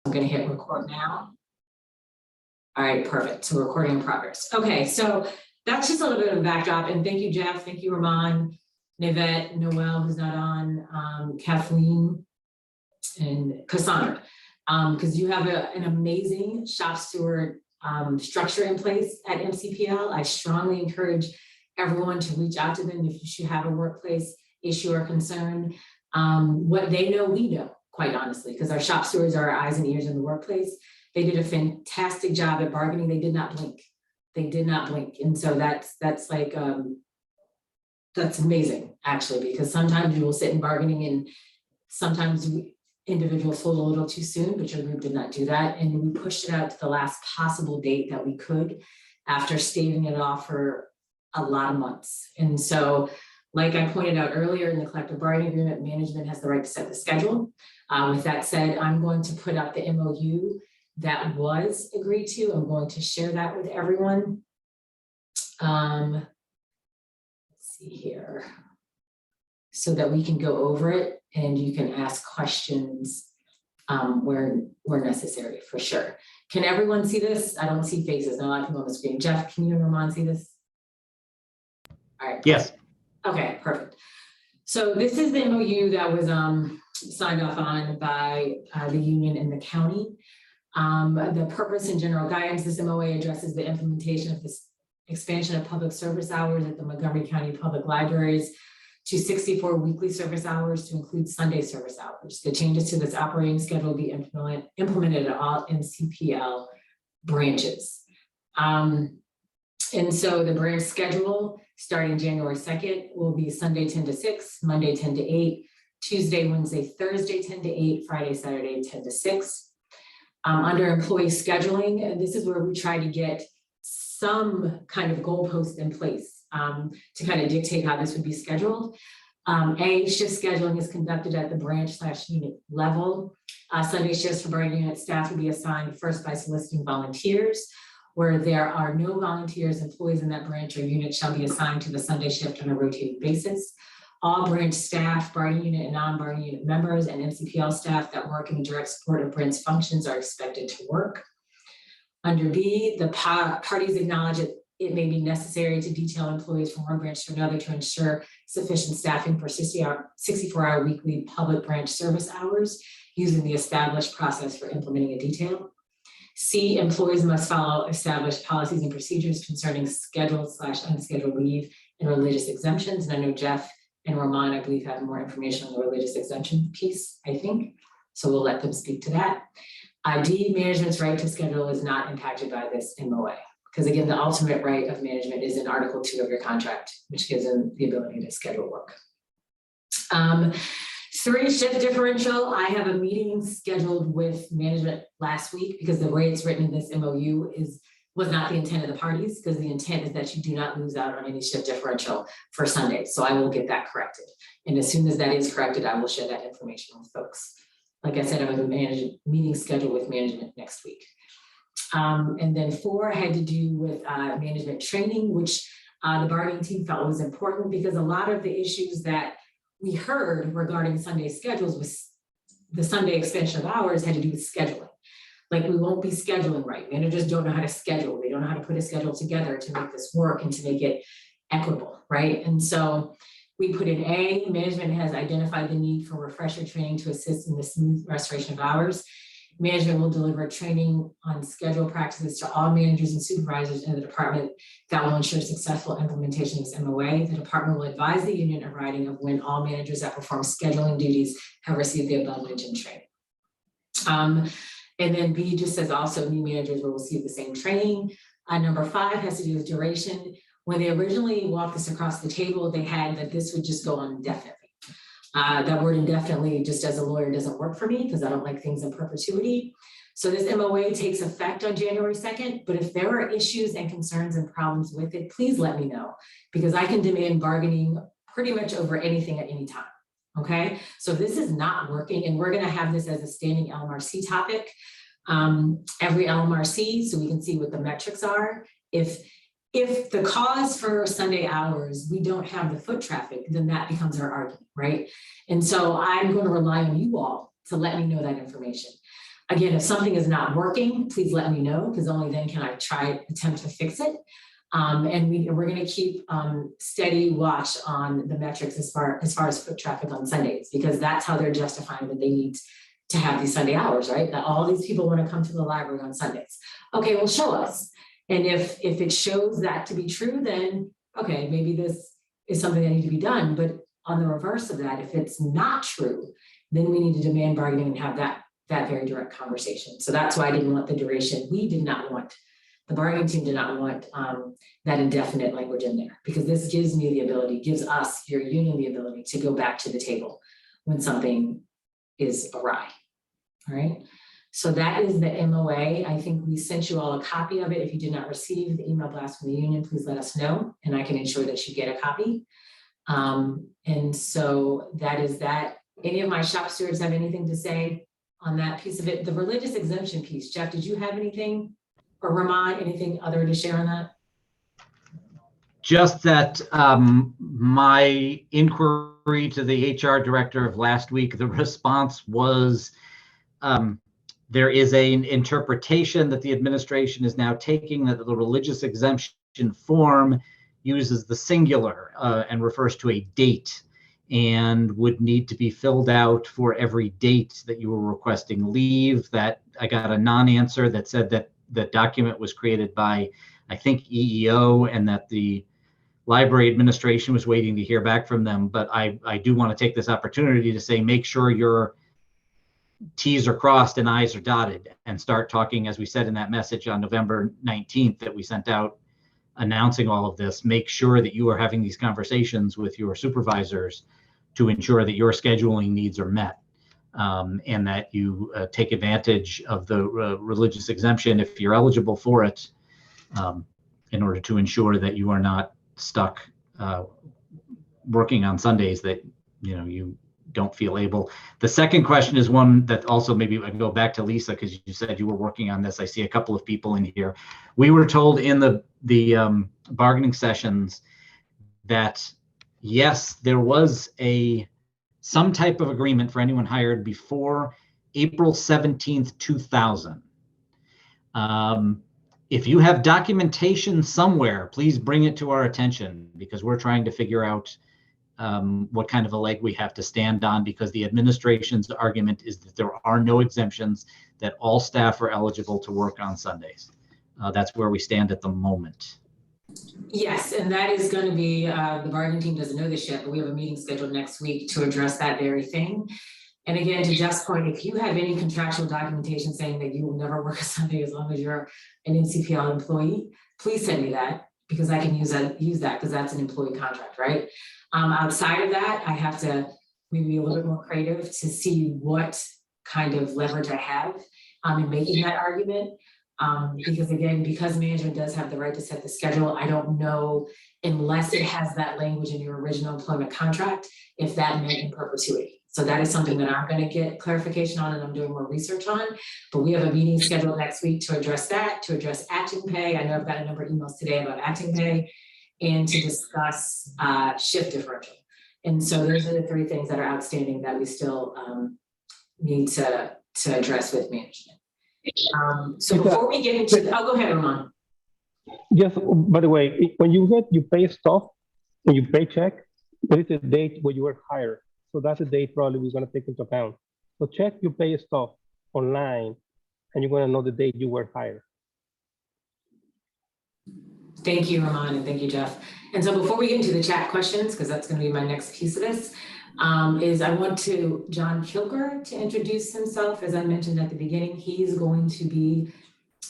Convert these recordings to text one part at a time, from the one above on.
I'm going to hit record now. All right, perfect. So recording in progress. Okay, so that's just a little bit of a backdrop. And thank you, Jeff. Thank you, Ramon, Nivette, Noel, who's not on, Kathleen, and Cassandra, because you have an amazing shop steward structure in place at MCPL. I strongly encourage everyone to reach out to them if you should have a workplace issue or concern. What they know, we know, quite honestly, because our shop stewards are our eyes and ears in the workplace. They did a fantastic job at bargaining. They did not blink. They did not blink. And so that's like, that's amazing, actually, because sometimes you will sit in bargaining and sometimes individuals fold a little too soon, but your group did not do that. And we pushed it out to the last possible date that we could after staving it off for a lot of months. And so, like I pointed out earlier in the collective bargaining agreement, management has the right to set the schedule. With that said, I'm going to put up the MOU that was agreed to. I'm going to share that with everyone. Let's see here, so that we can go over it and you can ask questions where necessary, for sure. Can everyone see this? I don't see faces. Not a lot of people on the screen. Jeff, can you and Ramon see this? All right. Yes. Okay, perfect. So this is the MOU that was signed off on by the union and the county. The purpose and general guidance, this MOA addresses the implementation of this expansion of public service hours at the Montgomery County Public Libraries to 64 weekly service hours to include Sunday service hours. The changes to this operating schedule will be implemented at all MCPL branches. And so the branch schedule starting January 2nd will be Sunday 10 to 6, Monday 10 to 8, Tuesday, Wednesday, Thursday 10 to 8, Friday, Saturday 10 to 6. Under employee scheduling, and this is where we try to get some kind of goalpost in place to kind of dictate how this would be scheduled. Shift scheduling is conducted at the branch/unit level. Sunday shifts for bargaining unit staff will be assigned first by soliciting volunteers. Where there are no volunteers, employees in that branch or unit shall be assigned to the Sunday shift on a rotating basis. All branch staff, bargaining unit and non-bargaining unit members, and MCPL staff that work in direct support of branch functions are expected to work. Under B, the parties acknowledge that it may be necessary to detail employees from one branch to another to ensure sufficient staffing for 64-hour weekly public branch service hours using the established process for implementing a detail. C, employees must follow established policies and procedures concerning scheduled/unscheduled leave and religious exemptions. And I know Jeff and Ramon, I believe, have more information on the religious exemption piece, I think. So we'll let them speak to that. D, management's right to schedule is not impacted by this MOA. Because again, the ultimate right of management is in Article 2 of your contract, which gives them the ability to schedule work. 3, shift differential. I have a meeting scheduled with management last week because the way it's written in this MOU was not the intent of the parties, because the intent is that you do not lose out on any shift differential for Sunday. So I will get that corrected. And as soon as that is corrected, I will share that information with folks. Like I said, I have a meeting scheduled with management next week. And then 4 had to do with management training, which the bargaining team felt was important because a lot of the issues that we heard regarding Sunday schedules was the Sunday expansion of hours had to do with scheduling. Like, we won't be scheduling right. Managers don't know how to schedule. They don't know how to put a schedule together to make this work and to make it equitable, right? And so we put in A, management has identified the need for refresher training to assist in the smooth restoration of hours. Management will deliver training on schedule practices to all managers and supervisors in the department that will ensure successful implementation of this MOA. The department will advise the union in writing of when all managers that perform scheduling duties have received the above mentioned training. And then B just says also new managers will receive the same training. Number 5 has to do with duration. When they originally walked this across the table, they had that this would just go on indefinitely. That word indefinitely, just as a lawyer, doesn't work for me because I don't like things in perpetuity. So this MOA takes effect on January 2nd, but if there are issues and concerns and problems with it, please let me know, because I can demand bargaining pretty much over anything at any time. Okay, so this is not working, and we're going to have this as a standing LMRC topic. Every LMRC, so we can see what the metrics are. If the cause for Sunday hours, we don't have the foot traffic, then that becomes our argument, right? And so I'm going to rely on you all to let me know that information. Again, if something is not working, please let me know, because only then can I attempt to fix it. And we're going to keep steady watch on the metrics as far as foot traffic on Sundays, because that's how they're justifying that they need to have these Sunday hours, right? That all these people want to come to the library on Sundays. Okay, well, show us. And if it shows that to be true, then okay, maybe this is something that needs to be done. But on the reverse of that, if it's not true, then we need to demand bargaining and have that very direct conversation. So that's why I didn't want the duration. We did not want, the bargaining team did not want that indefinite language in there, because this gives me the ability, gives us, your union, the ability to go back to the table when something is awry. All right. So that is the MOA. I think we sent you all a copy of it. If you did not receive the email blast from the union, please let us know, and I can ensure that you get a copy. And so that is that. Any of my shop stewards have anything to say on that piece of it? The religious exemption piece, Jeff, did you have anything, or Ramon, anything other to share on that? Just that my inquiry to the HR director of last week, the response was there is an interpretation that the administration is now taking that the religious exemption form uses the singular and refers to a date, and would need to be filled out for every date that you were requesting leave. That I got a non-answer that said that the document was created by, I think, EEO, and that the library administration was waiting to hear back from them. But I do want to take this opportunity to say, make sure your T's are crossed and I's are dotted, and start talking, as we said in that message on November 19th that we sent out announcing all of this. Make sure that you are having these conversations with your supervisors to ensure that your scheduling needs are met, and that you take advantage of the religious exemption if you're eligible for it, in order to ensure that you are not stuck working on Sundays that you don't feel able. The second question is one that also maybe I can go back to Lisa, because you said you were working on this. I see a couple of people in here. We were told in the bargaining sessions that yes, there was some type of agreement for anyone hired before April 17th, 2000. If you have documentation somewhere, please bring it to our attention, because we're trying to figure out what kind of a leg we have to stand on, because the administration's argument is that there are no exemptions, that all staff are eligible to work on Sundays. That's where we stand at the moment. Yes, and that is going to be, the bargaining team doesn't know this yet, but we have a meeting scheduled next week to address that very thing. And again, to Jeff's point, if you have any contractual documentation saying that you will never work a Sunday as long as you're an NCPL employee, please send me that, because I can use that because that's an employee contract, right? Outside of that, I have to maybe be a little bit more creative to see what kind of leverage I have in making that argument. Because again, because management does have the right to set the schedule, I don't know, unless it has that language in your original employment contract, if that meant in perpetuity. So that is something that I'm going to get clarification on, and I'm doing more research on. But we have a meeting scheduled next week to address that, to address acting pay. I know I've got a number of emails today about acting pay, and to discuss shift differential. And so those are the three things that are outstanding that we still need to address with management. So before we get into, go ahead, Ramon. Just by the way, when you get your pay stuff, when you paycheck, there is a date where you were hired. So that's a date probably we're going to take into account. So check your pay stuff online, and you're going to know the date you were hired. Thank you, Ramon, and thank you, Jeff. And so before we get into the chat questions, because that's going to be my next piece of this, is I want John Kilger to introduce himself. As I mentioned at the beginning, he's going to be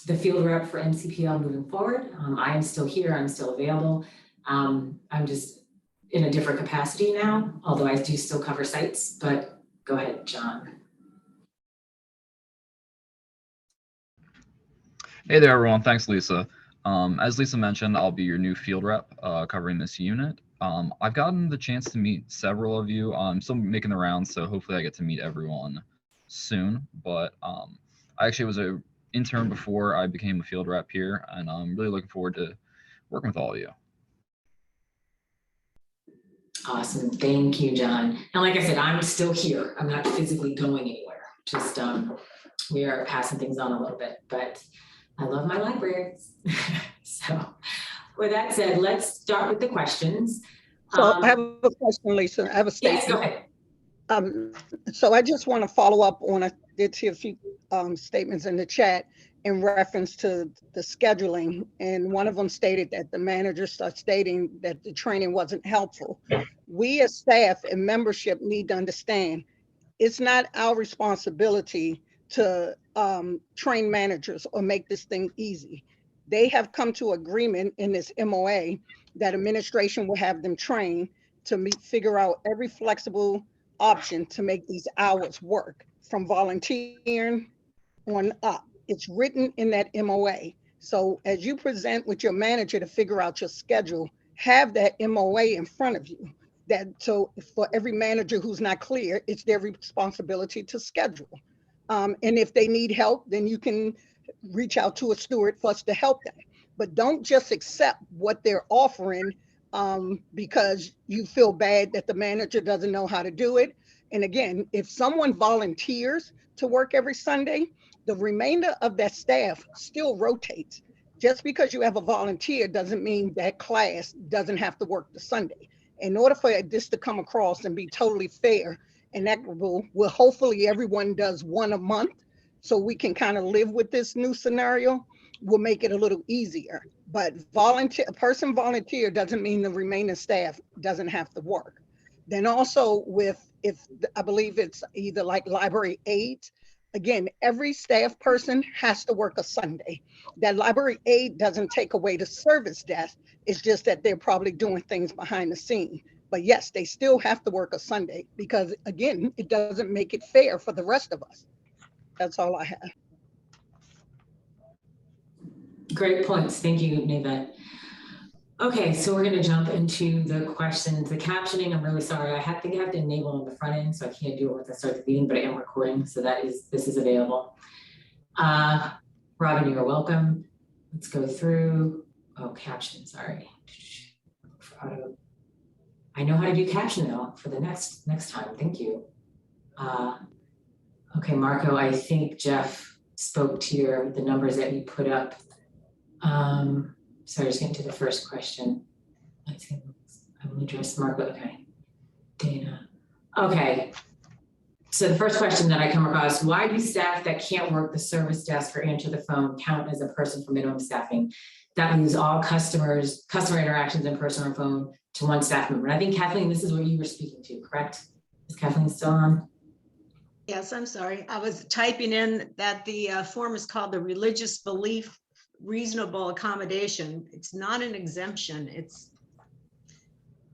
the field rep for MCPL moving forward. I am still here, I'm still available. I'm just in a different capacity now, although I do still cover sites, but go ahead, John. Hey there, everyone. Thanks, Lisa. As Lisa mentioned, I'll be your new field rep covering this unit. I've gotten the chance to meet several of you. I'm still making the rounds, so hopefully I get to meet everyone soon. But I actually was an intern before I became a field rep here, and I'm really looking forward to working with all of you. Awesome. Thank you, John. And like I said, I'm still here. I'm not physically going anywhere. Just we are passing things on a little bit, but I love my libraries. So with that said, let's start with the questions. So I have a question, Lisa. I have a Yes, go statement. ahead. So I just want to follow up on, I did see a few statements in the chat in reference to the scheduling. And one of them stated that the manager started stating that the training wasn't helpful. We as staff and membership need to understand it's not our responsibility to train managers or make this thing easy. They have come to agreement in this MOA that administration will have them train to figure out every flexible option to make these hours work from volunteering on up. It's written in that MOA. So as you present with your manager to figure out your schedule, have that MOA in front of you. So for every manager who's not clear, it's their responsibility to schedule. And if they need help, then you can reach out to a steward for us to help them. But don't just accept what they're offering because you feel bad that the manager doesn't know how to do it. And again, if someone volunteers to work every Sunday, the remainder of that staff still rotates. Just because you have a volunteer doesn't mean that class doesn't have to work the Sunday. In order for this to come across and be totally fair and equitable, well, hopefully everyone does one a month so we can kind of live with this new scenario. Will make it a little easier. But a person volunteer doesn't mean the remaining staff doesn't have to work. Then also I believe it's either like library aides, again, every staff person has to work a Sunday. That library aide doesn't take away the service desk. It's just that they're probably doing things behind the scene. But yes, they still have to work a Sunday because again, it doesn't make it fair for the rest of us. That's all I have. Great points. Thank you, Navette. Okay, so we're going to jump into the questions. The captioning, I'm really sorry. I think I have to enable on the front end, so I can't do it once I start the meeting, but I am recording, so this is available. Robin, you're welcome. Let's go through. Oh, caption, sorry. I know how to do caption now for the next time. Thank you. Okay, Marco, I think Jeff spoke to the numbers that you put up. So just getting to the first question. Let's see. I will address Marco. Okay. Dana. Okay. So the first question that I come across, why do staff that can't work the service desk or answer the phone count as a person for minimum staffing? That leaves all customer interactions in person or phone to one staff member. And I think Kathleen, this is what you were speaking to, correct? Is Kathleen still on? Yes, I'm sorry. I was typing in that the form is called the religious belief reasonable accommodation. It's not an exemption. It's,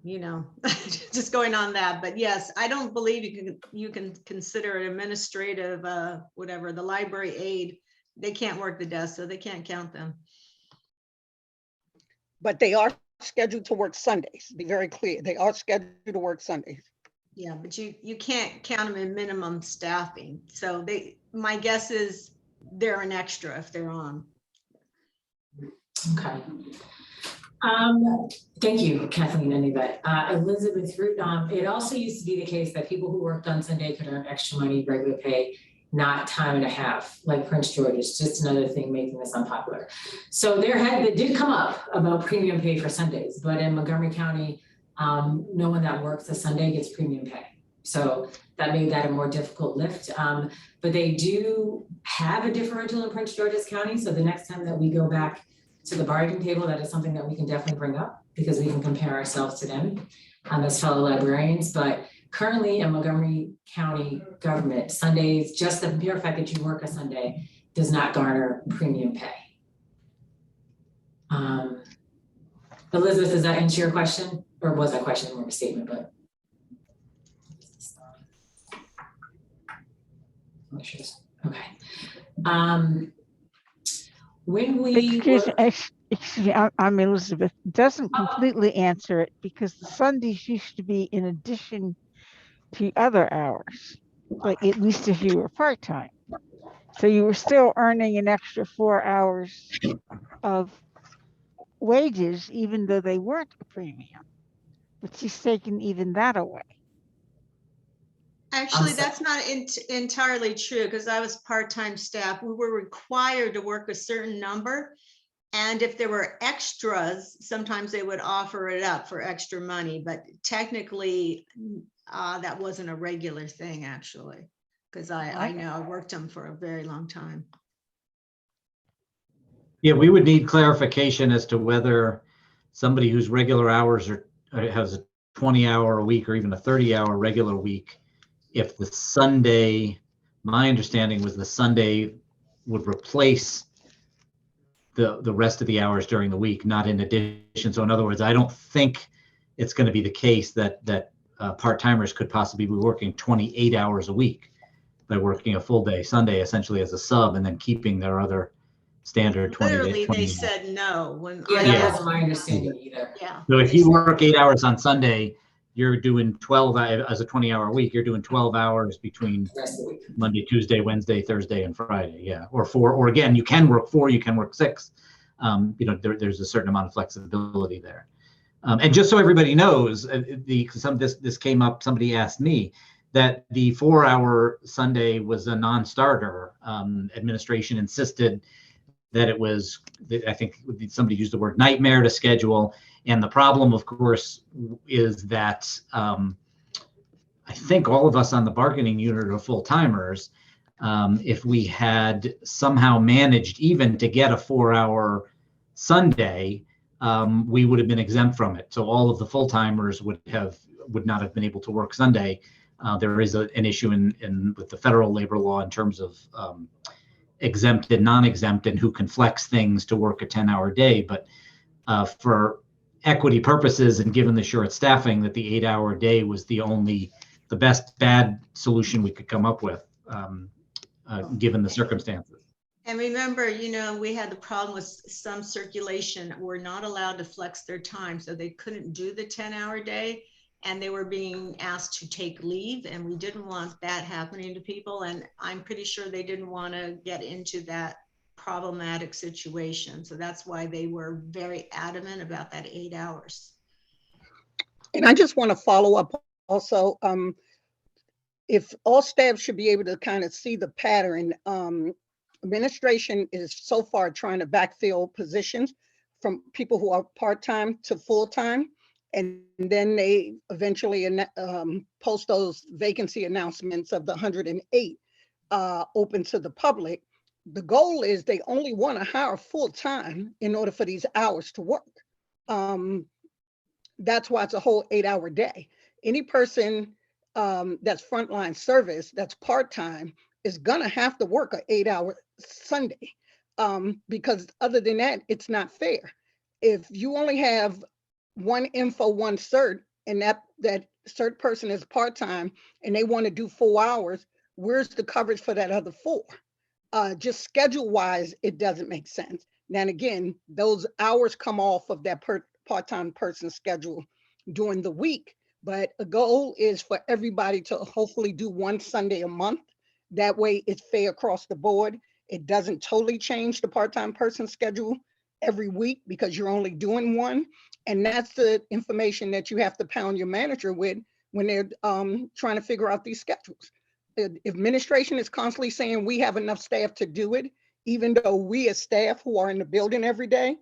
just going on that. But yes, I don't believe you can consider an administrative, whatever, the library aide. They can't work the desk, so they can't count them. But they are scheduled to work Sundays. Be very clear. They are scheduled to work Sundays. Yeah, but you can't count them in minimum staffing. So my guess is they're an extra if they're on. Okay. Thank you, Kathleen and Yvette. Elizabeth Root, it also used to be the case that people who worked on Sunday could earn extra money, regular pay, not time and a half, like Prince George. It's just another thing making this unpopular. So that did come up about premium pay for Sundays, but in Montgomery County, no one that works a Sunday gets premium pay. So that made that a more difficult lift. But they do have a differential in Prince George's County. So the next time that we go back to the bargaining table, that is something that we can definitely bring up because we can compare ourselves to them as fellow librarians. But currently in Montgomery County government, Sundays, just the mere fact that you work a Sunday does not garner premium pay. Elizabeth, does that answer your question? Or was that question more of a statement, but. Okay. When we excuse me, I'm Elizabeth. Doesn't completely answer it because the Sundays used to be in addition to other hours, like at least if you were part-time. So you were still earning an extra 4 hours of wages, even though they weren't a premium. But she's taken even that away. Actually, so- that's not entirely true, because I was part-time staff. We were required to work a certain number. And if there were extras, sometimes they would offer it up for extra money, but technically that wasn't a regular thing, actually, because I know I worked them for a very long time. Yeah, we would need clarification as to whether somebody whose regular hours has a 20-hour a week or even a 30-hour regular week, if the Sunday, my understanding was the Sunday would replace the rest of the hours during the week, not in addition. So in other words, I don't think it's going to be the case that part-timers could possibly be working 28 hours a week by working a full day Sunday essentially as a sub and then keeping their other standard 20 to Literally, 20 they said no when Yeah, I that Yeah. wasn't my understanding either. Yeah. So if they you said- work 8 hours on Sunday, you're doing 12 as a 20-hour week. You're doing 12 hours between The rest of the week. Monday, Tuesday, Wednesday, Thursday, and Friday. Yeah, or 4. Or again, you can work 4. You can work 6. There's a certain amount of flexibility there. And just so everybody knows, this came up. Somebody asked me that the 4-hour Sunday was a non-starter. Administration insisted that it was, I think somebody used the word nightmare to schedule. And the problem, of course, is that I think all of us on the bargaining unit are full-timers. If we had somehow managed even to get a 4-hour Sunday, we would have been exempt from it. So all of the full-timers would not have been able to work Sunday. There is an issue with the federal labor law in terms of exempt and non-exempt and who can flex things to work a 10-hour day. But for equity purposes and given the short staffing, that the 8-hour day was the best bad solution we could come up with, given the circumstances. And remember, we had the problem with some circulation were not allowed to flex their time, so they couldn't do the 10-hour day, and they were being asked to take leave, and we didn't want that happening to people. And I'm pretty sure they didn't want to get into that problematic situation. So that's why they were very adamant about that 8 hours. And I just want to follow up also, if all staff should be able to kind of see the pattern, administration is so far trying to backfill positions from people who are part-time to full-time. And then they eventually post those vacancy announcements of the 108 open to the public. The goal is they only want to hire full-time in order for these hours to work. That's why it's a whole 8-hour day. Any person that's frontline service, that's part-time, is gonna have to work an 8-hour Sunday, because other than that, it's not fair. If you only have one info, one cert, and that cert person is part-time and they want to do 4 hours, where's the coverage for that other 4? Just schedule-wise, it doesn't make sense. Now, again, those hours come off of that part-time person's schedule during the week, but a goal is for everybody to hopefully do one Sunday a month. That way it's fair across the board. It doesn't totally change the part-time person's schedule every week because you're only doing one. And that's the information that you have to pound your manager with when they're trying to figure out these schedules. Administration is constantly saying we have enough staff to do it, even though we as staff who are in the building every day,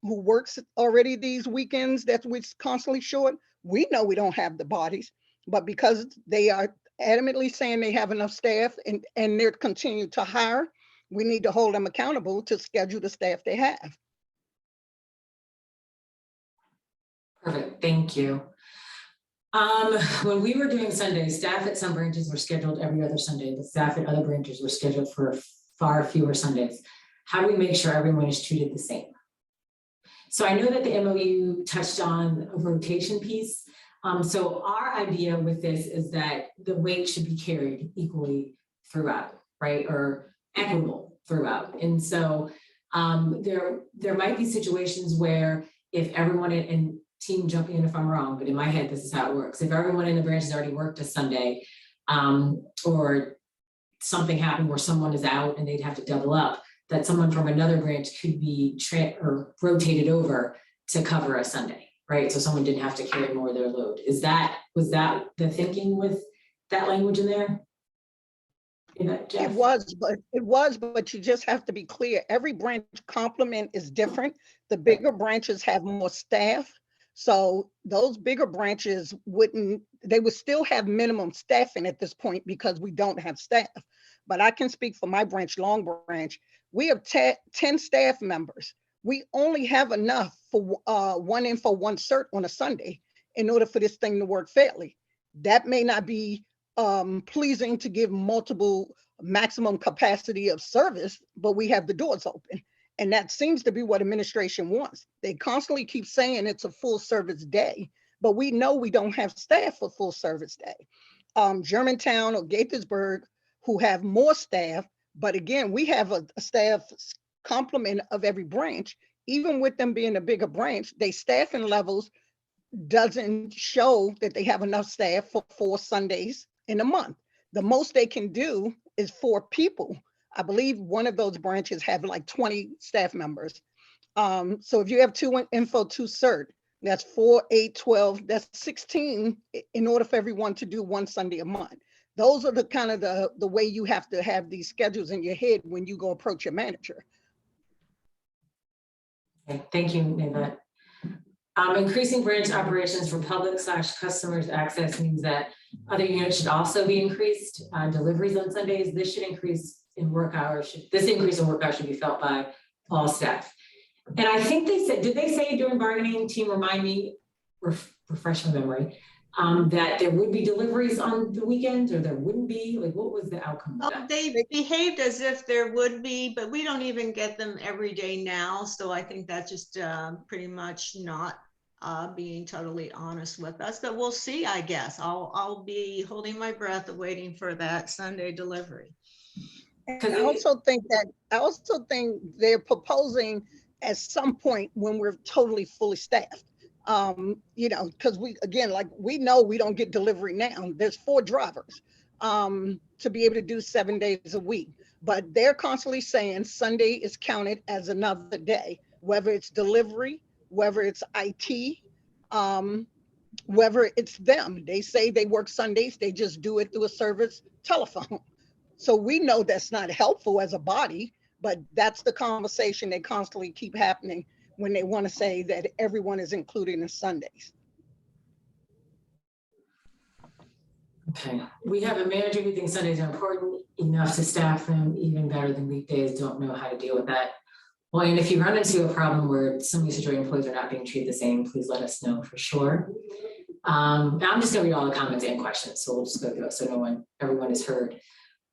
who works already these weekends, that's what's constantly short, we know we don't have the bodies, but because they are adamantly saying they have enough staff and they're continuing to hire, we need to hold them accountable to schedule the staff they have. Perfect, thank you. When we were doing Sundays, staff at some branches were scheduled every other Sunday. The staff at other branches were scheduled for far fewer Sundays. How do we make sure everyone is treated the same? So I know that the MOU touched on a rotation piece. So our idea with this is that the weight should be carried equally throughout, right? Or equitable throughout. And so there might be situations where if everyone in team, jump in if I'm wrong, but in my head, this is how it works. If everyone in the branch has already worked a Sunday, or something happened where someone is out and they'd have to double up, that someone from another branch could be rotated over to cover a Sunday, right? So someone didn't have to carry more of their load. Was that the thinking with that language in there? Jeff? It was, but you just have to be clear. Every branch complement is different. The bigger branches have more staff. So those bigger branches they would still have minimum staffing at this point because we don't have staff. But I can speak for my branch, Long Branch. We have 10 staff members. We only have enough for one info, one cert on a Sunday in order for this thing to work fairly. That may not be pleasing to give multiple maximum capacity of service, but we have the doors open. And that seems to be what administration wants. They constantly keep saying it's a full service day, but we know we don't have staff for full service day. Germantown or Gaithersburg, who have more staff, but again, we have a staff complement of every branch. Even with them being a bigger branch, they staffing levels doesn't show that they have enough staff for 4 Sundays in a month. The most they can do is 4 people. I believe one of those branches have like 20 staff members. So if you have 2 info, 2 cert, that's 4, 8, 12, that's 16 in order for everyone to do 1 Sunday a month. Those are the kind of the way you have to have these schedules in your head when you go approach your manager. Okay, thank you, Neva. Increasing branch operations for public/customers access means that other units should also be increased. Deliveries on Sundays, this increase in work hours should be felt by all staff. And I think they said, did they say during bargaining, team, remind me, refresh my memory, that there would be deliveries on the weekends or there wouldn't be? Like, what was the outcome of that? They behaved as if there would be, but we don't even get them every day now. So I think that's just pretty much not being totally honest with us, but we'll see, I guess. I'll be holding my breath waiting for that Sunday delivery. And I also think they're proposing at some point when we're totally fully staffed. Because we know we don't get delivery now. There's 4 drivers to be able to do 7 days a week, but they're constantly saying Sunday is counted as another day, whether it's delivery, whether it's IT, whether it's them. They say they work Sundays, they just do it through a service telephone. So we know that's not helpful as a body, but that's the conversation they constantly keep happening when they want to say that everyone is included in Sundays. Okay, we have a manager who thinks Sundays are important enough to staff them even better than weekdays, don't know how to deal with that. Well, and if you run into a problem where some of these situated employees are not being treated the same, please let us know for sure. I'm just gonna read all the comments and questions, so we'll just go through it so everyone is heard.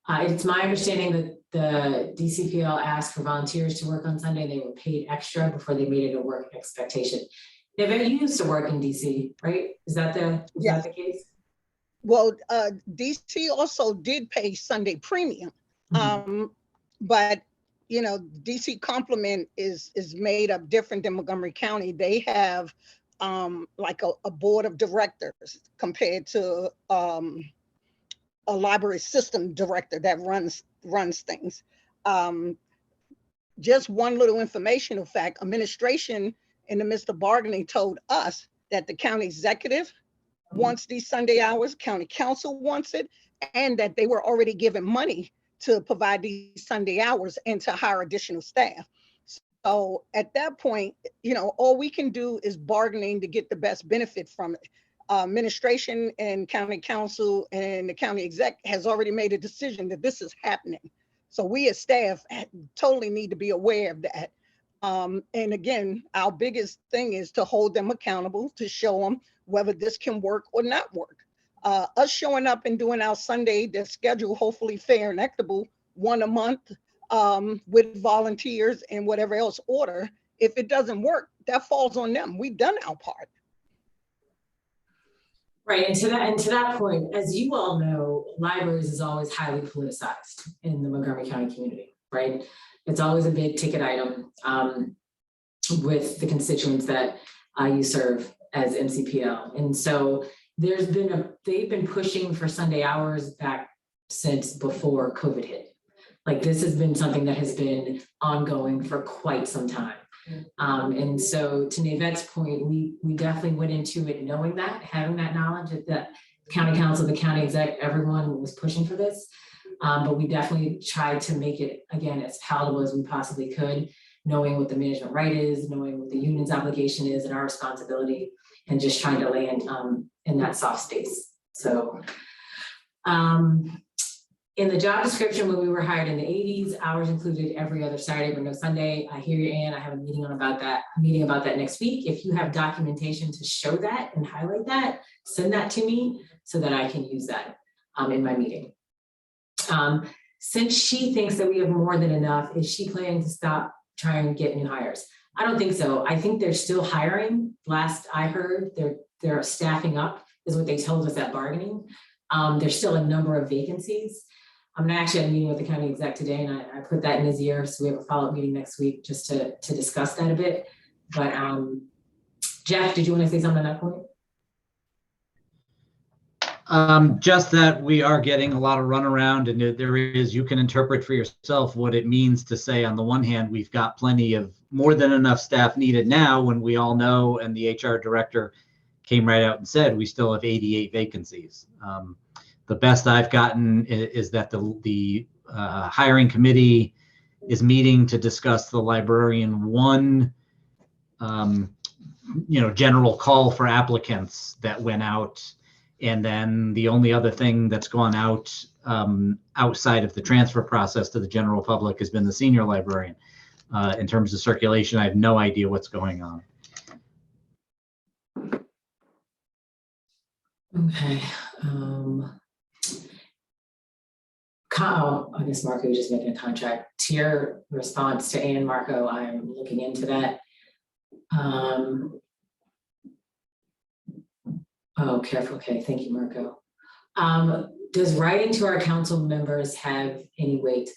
It's my understanding that the DCPL asked for volunteers to work on Sunday. They were paid extra before they made it a work expectation. They've been used to work in DC, right? Is that the case? Well, DC also did pay Sunday premium, but DC complement is made up different than Montgomery County. They have like a board of directors compared to a library system director that runs things. Just one little informational fact: administration in the midst of bargaining told us that the county executive wants these Sunday hours, county council wants it, and that they were already given money to provide these Sunday hours and to hire additional staff. So at that point, all we can do is bargaining to get the best benefit from it. Administration and county council and the county exec has already made a decision that this is happening. So we as staff totally need to be aware of that. And again, our biggest thing is to hold them accountable, to show them whether this can work or not work. Us showing up and doing our Sunday, the schedule, hopefully fair and equitable, 1 a month with volunteers and whatever else order. If it doesn't work, that falls on them. We've done our part. Right, and to that point, as you all know, libraries is always highly politicized in the Montgomery County community, right? It's always a big ticket item with the constituents that you serve as MCPL. And so they've been pushing for Sunday hours back since before COVID hit. Like, this has been something that has been ongoing for quite some time. And so to Nevette's point, we definitely went into it knowing that, having that knowledge that county council, the county exec, everyone was pushing for this. But we definitely tried to make it, again, as palatable as we possibly could, knowing what the management right is, knowing what the union's obligation is and our responsibility, and just trying to land in that soft space. So in the job description, when we were hired in the 80s, hours included every other Saturday but no Sunday. I hear you, Ann. I have a meeting about that next week. If you have documentation to show that and highlight that, send that to me so that I can use that in my meeting. Since she thinks that we have more than enough, is she planning to stop trying to get new hires? I don't think so. I think they're still hiring. Last I heard, they're staffing up, is what they told us at bargaining. There's still a number of vacancies. I'm actually at a meeting with the county exec today, and I put that in his ear. So we have a follow-up meeting next week just to discuss that a bit. But Jeff, did you want to say something on that point? Just that we are getting a lot of runaround, and there is, you can interpret for yourself what it means to say, on the one hand, we've got plenty of more than enough staff needed now, when we all know, and the HR director came right out and said, we still have 88 vacancies. The best I've gotten is that the hiring committee is meeting to discuss the librarian one, general call for applicants that went out. And then the only other thing that's gone out outside of the transfer process to the general public has been the senior librarian. In terms of circulation, I have no idea what's going on. Okay. I guess Marco was just making a contract. To your response to Ann, Marco, I'm looking into that. Oh, careful. Okay, thank you, Marco. Does writing to our council members have any weight?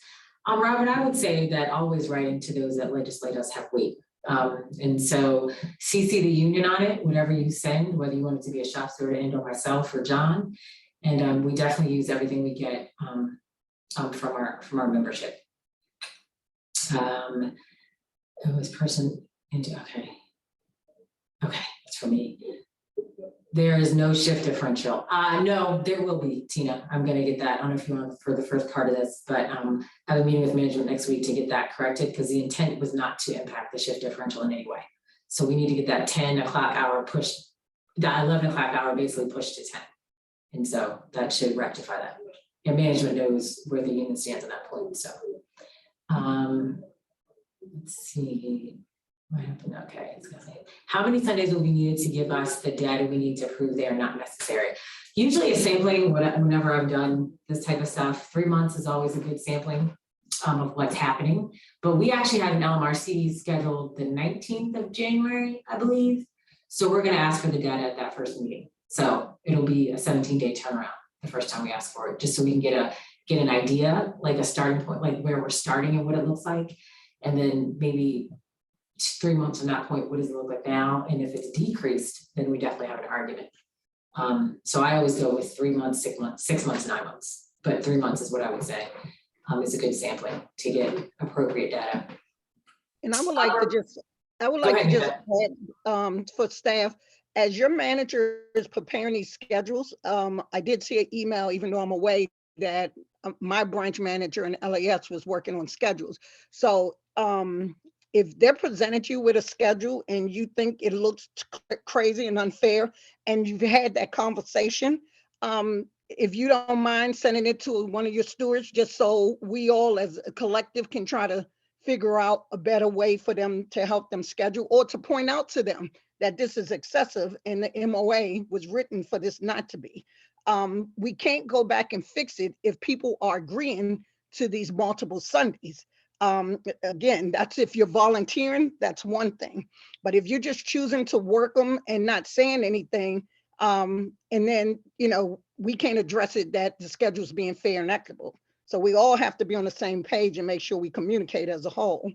Robert, I would say that always writing to those that legislate us have weight. And so CC the union on it, whatever you send, whether you want it to be a shop steward and or myself or John. And we definitely use everything we get from our membership. This person into okay, that's for me. There is no shift differential. No, there will be, Tina. I'm going to get that. I don't know if you want for the first part of this, but I have a meeting with management next week to get that corrected, because the intent was not to impact the shift differential in any way. So we need to get that 10 o'clock hour push, that 11 o'clock hour basically pushed to 10. And so that should rectify that. And management knows where the union stands at that point. So let's see. What happened? Okay, it's gonna say, how many Sundays will be needed to give us the data we need to prove they are not necessary? Usually a sampling, whenever I've done this type of stuff, 3 months is always a good sampling of what's happening. But we actually have an LMRC scheduled the 19th of January, I believe. So we're gonna ask for the data at that first meeting. So it'll be a 17-day turnaround the first time we ask for it, just so we can get an idea, like a starting point, like where we're starting and what it looks like. And then maybe 3 months from that point, what does it look like now? And if it's decreased, then we definitely have an argument. So I always go with 3 months, 6 months, 6 months, 9 months, but 3 months is what I would say is a good sampling to get appropriate data. And I would like to just add for staff, as your manager is preparing these schedules, I did see an email, even though I'm away, that my branch manager in LAS was working on schedules. So if they're presented you with a schedule and you think it looks crazy and unfair, and you've had that conversation, if you don't mind sending it to one of your stewards, just so we all as a collective can try to figure out a better way for them to help them schedule, or to point out to them that this is excessive and the MOA was written for this not to be. We can't go back and fix it if people are agreeing to these multiple Sundays. Again, that's if you're volunteering, that's one thing. But if you're just choosing to work them and not saying anything, and then, we can't address it that the schedule's being fair and equitable. So we all have to be on the same page and make sure we communicate as a whole.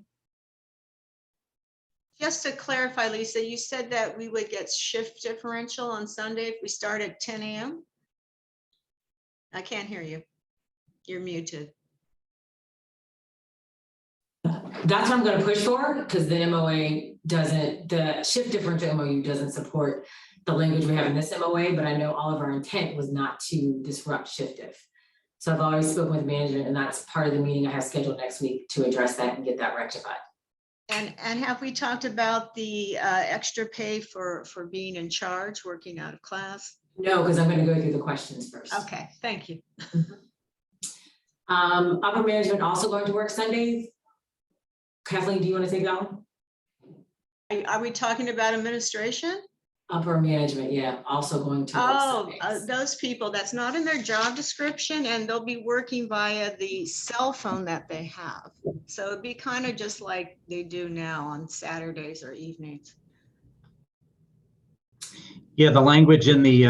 Just to clarify, Lisa, you said that we would get shift differential on Sunday if we start at 10 a.m. I can't hear you. You're muted. That's what I'm going to push for, because the MOA doesn't, the shift differential MOU doesn't support the language we have in this MOA, but I know all of our intent was not to disrupt shift diff. So I've always spoken with management, and that's part of the meeting I have scheduled next week to address that and get that rectified. And have we talked about the extra pay for being in charge, working out of class? No, because I'm going to go through the questions first. Okay, thank you. Upper management also going to work Sundays. Kathleen, do you want to take that one? Are we talking about administration? Upper management, yeah, also going to work Oh, Sundays. those people, that's not in their job description, and they'll be working via the cell phone that they have. So it'd be kind of just like they do now on Saturdays or evenings. Yeah, the language in the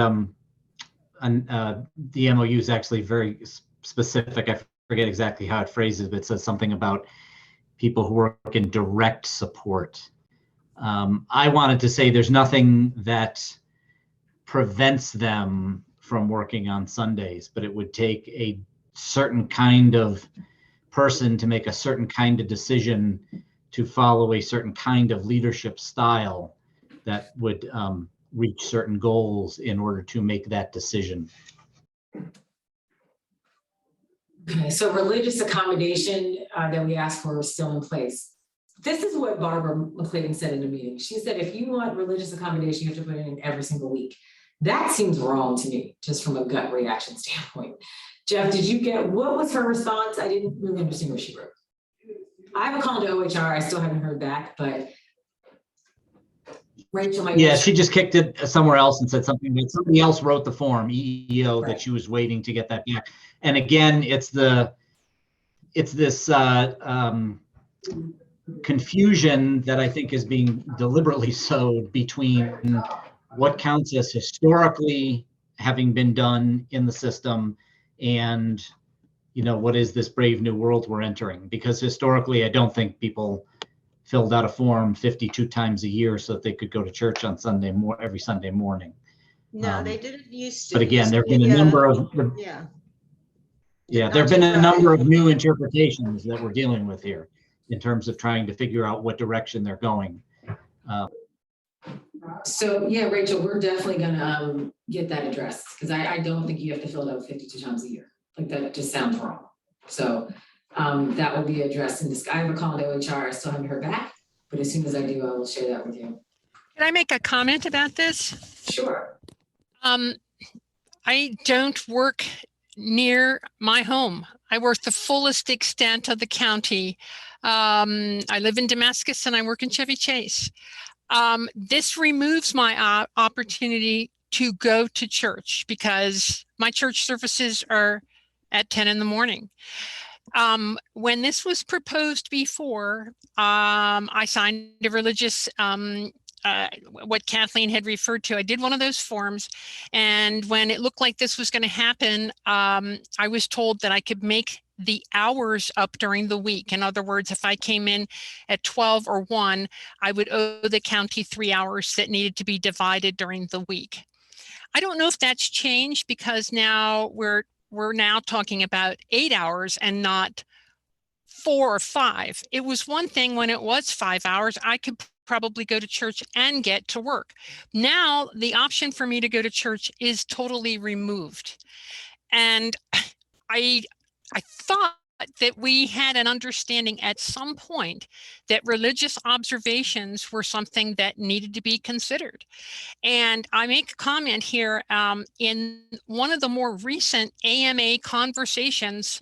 MOU is actually very specific. I forget exactly how it phrases, but it says something about people who work in direct support. I wanted to say there's nothing that prevents them from working on Sundays, but it would take a certain kind of person to make a certain kind of decision to follow a certain kind of leadership style that would reach certain goals in order to make that decision. Okay, so religious accommodation that we asked for is still in place. This is what Barbara McCladen said in the meeting. She said, if you want religious accommodation, you have to put it in every single week. That seems wrong to me, just from a gut reaction standpoint. Jeff, did you get, what was her response? I didn't really understand what she wrote. I have a call to OHR. I still haven't heard back, but Rachel might. Yeah, she just kicked it somewhere else and said something that somebody else wrote the form, EEO, Right. that she was waiting to get that back. And again, it's this confusion that I think is being deliberately sowed between what counts as historically having been done in the system and, you know, what is this brave new world we're entering? Because historically, I don't think people filled out a form 52 times a year so that they could go to church on every Sunday morning. No, they didn't used to. But again, there have been a Yeah. number of Yeah. there have been a number of new interpretations that we're dealing with here in terms of trying to figure out what direction they're going. So yeah, Rachel, we're definitely gonna get that addressed, because I don't think you have to fill it out 52 times a year. Like, that just sounds wrong. So that will be addressed in this. I have a call to OHR. I still haven't heard back, but as soon as I do, I will share that with you. Can I make a comment about this? Sure. I don't work near my home. I work the fullest extent of the county. I live in Damascus and I work in Chevy Chase. This removes my opportunity to go to church because my church services are at 10 in the morning. When this was proposed before, I signed a religious, what Kathleen had referred to. I did one of those forms. And when it looked like this was going to happen, I was told that I could make the hours up during the week. In other words, if I came in at 12 or 1, I would owe the county 3 hours that needed to be divided during the week. I don't know if that's changed because now we're now talking about 8 hours and not 4 or 5. It was one thing when it was 5 hours. I could probably go to church and get to work. Now the option for me to go to church is totally removed. And I thought that we had an understanding at some point that religious observations were something that needed to be considered. And I make a comment here in one of the more recent AMA conversations,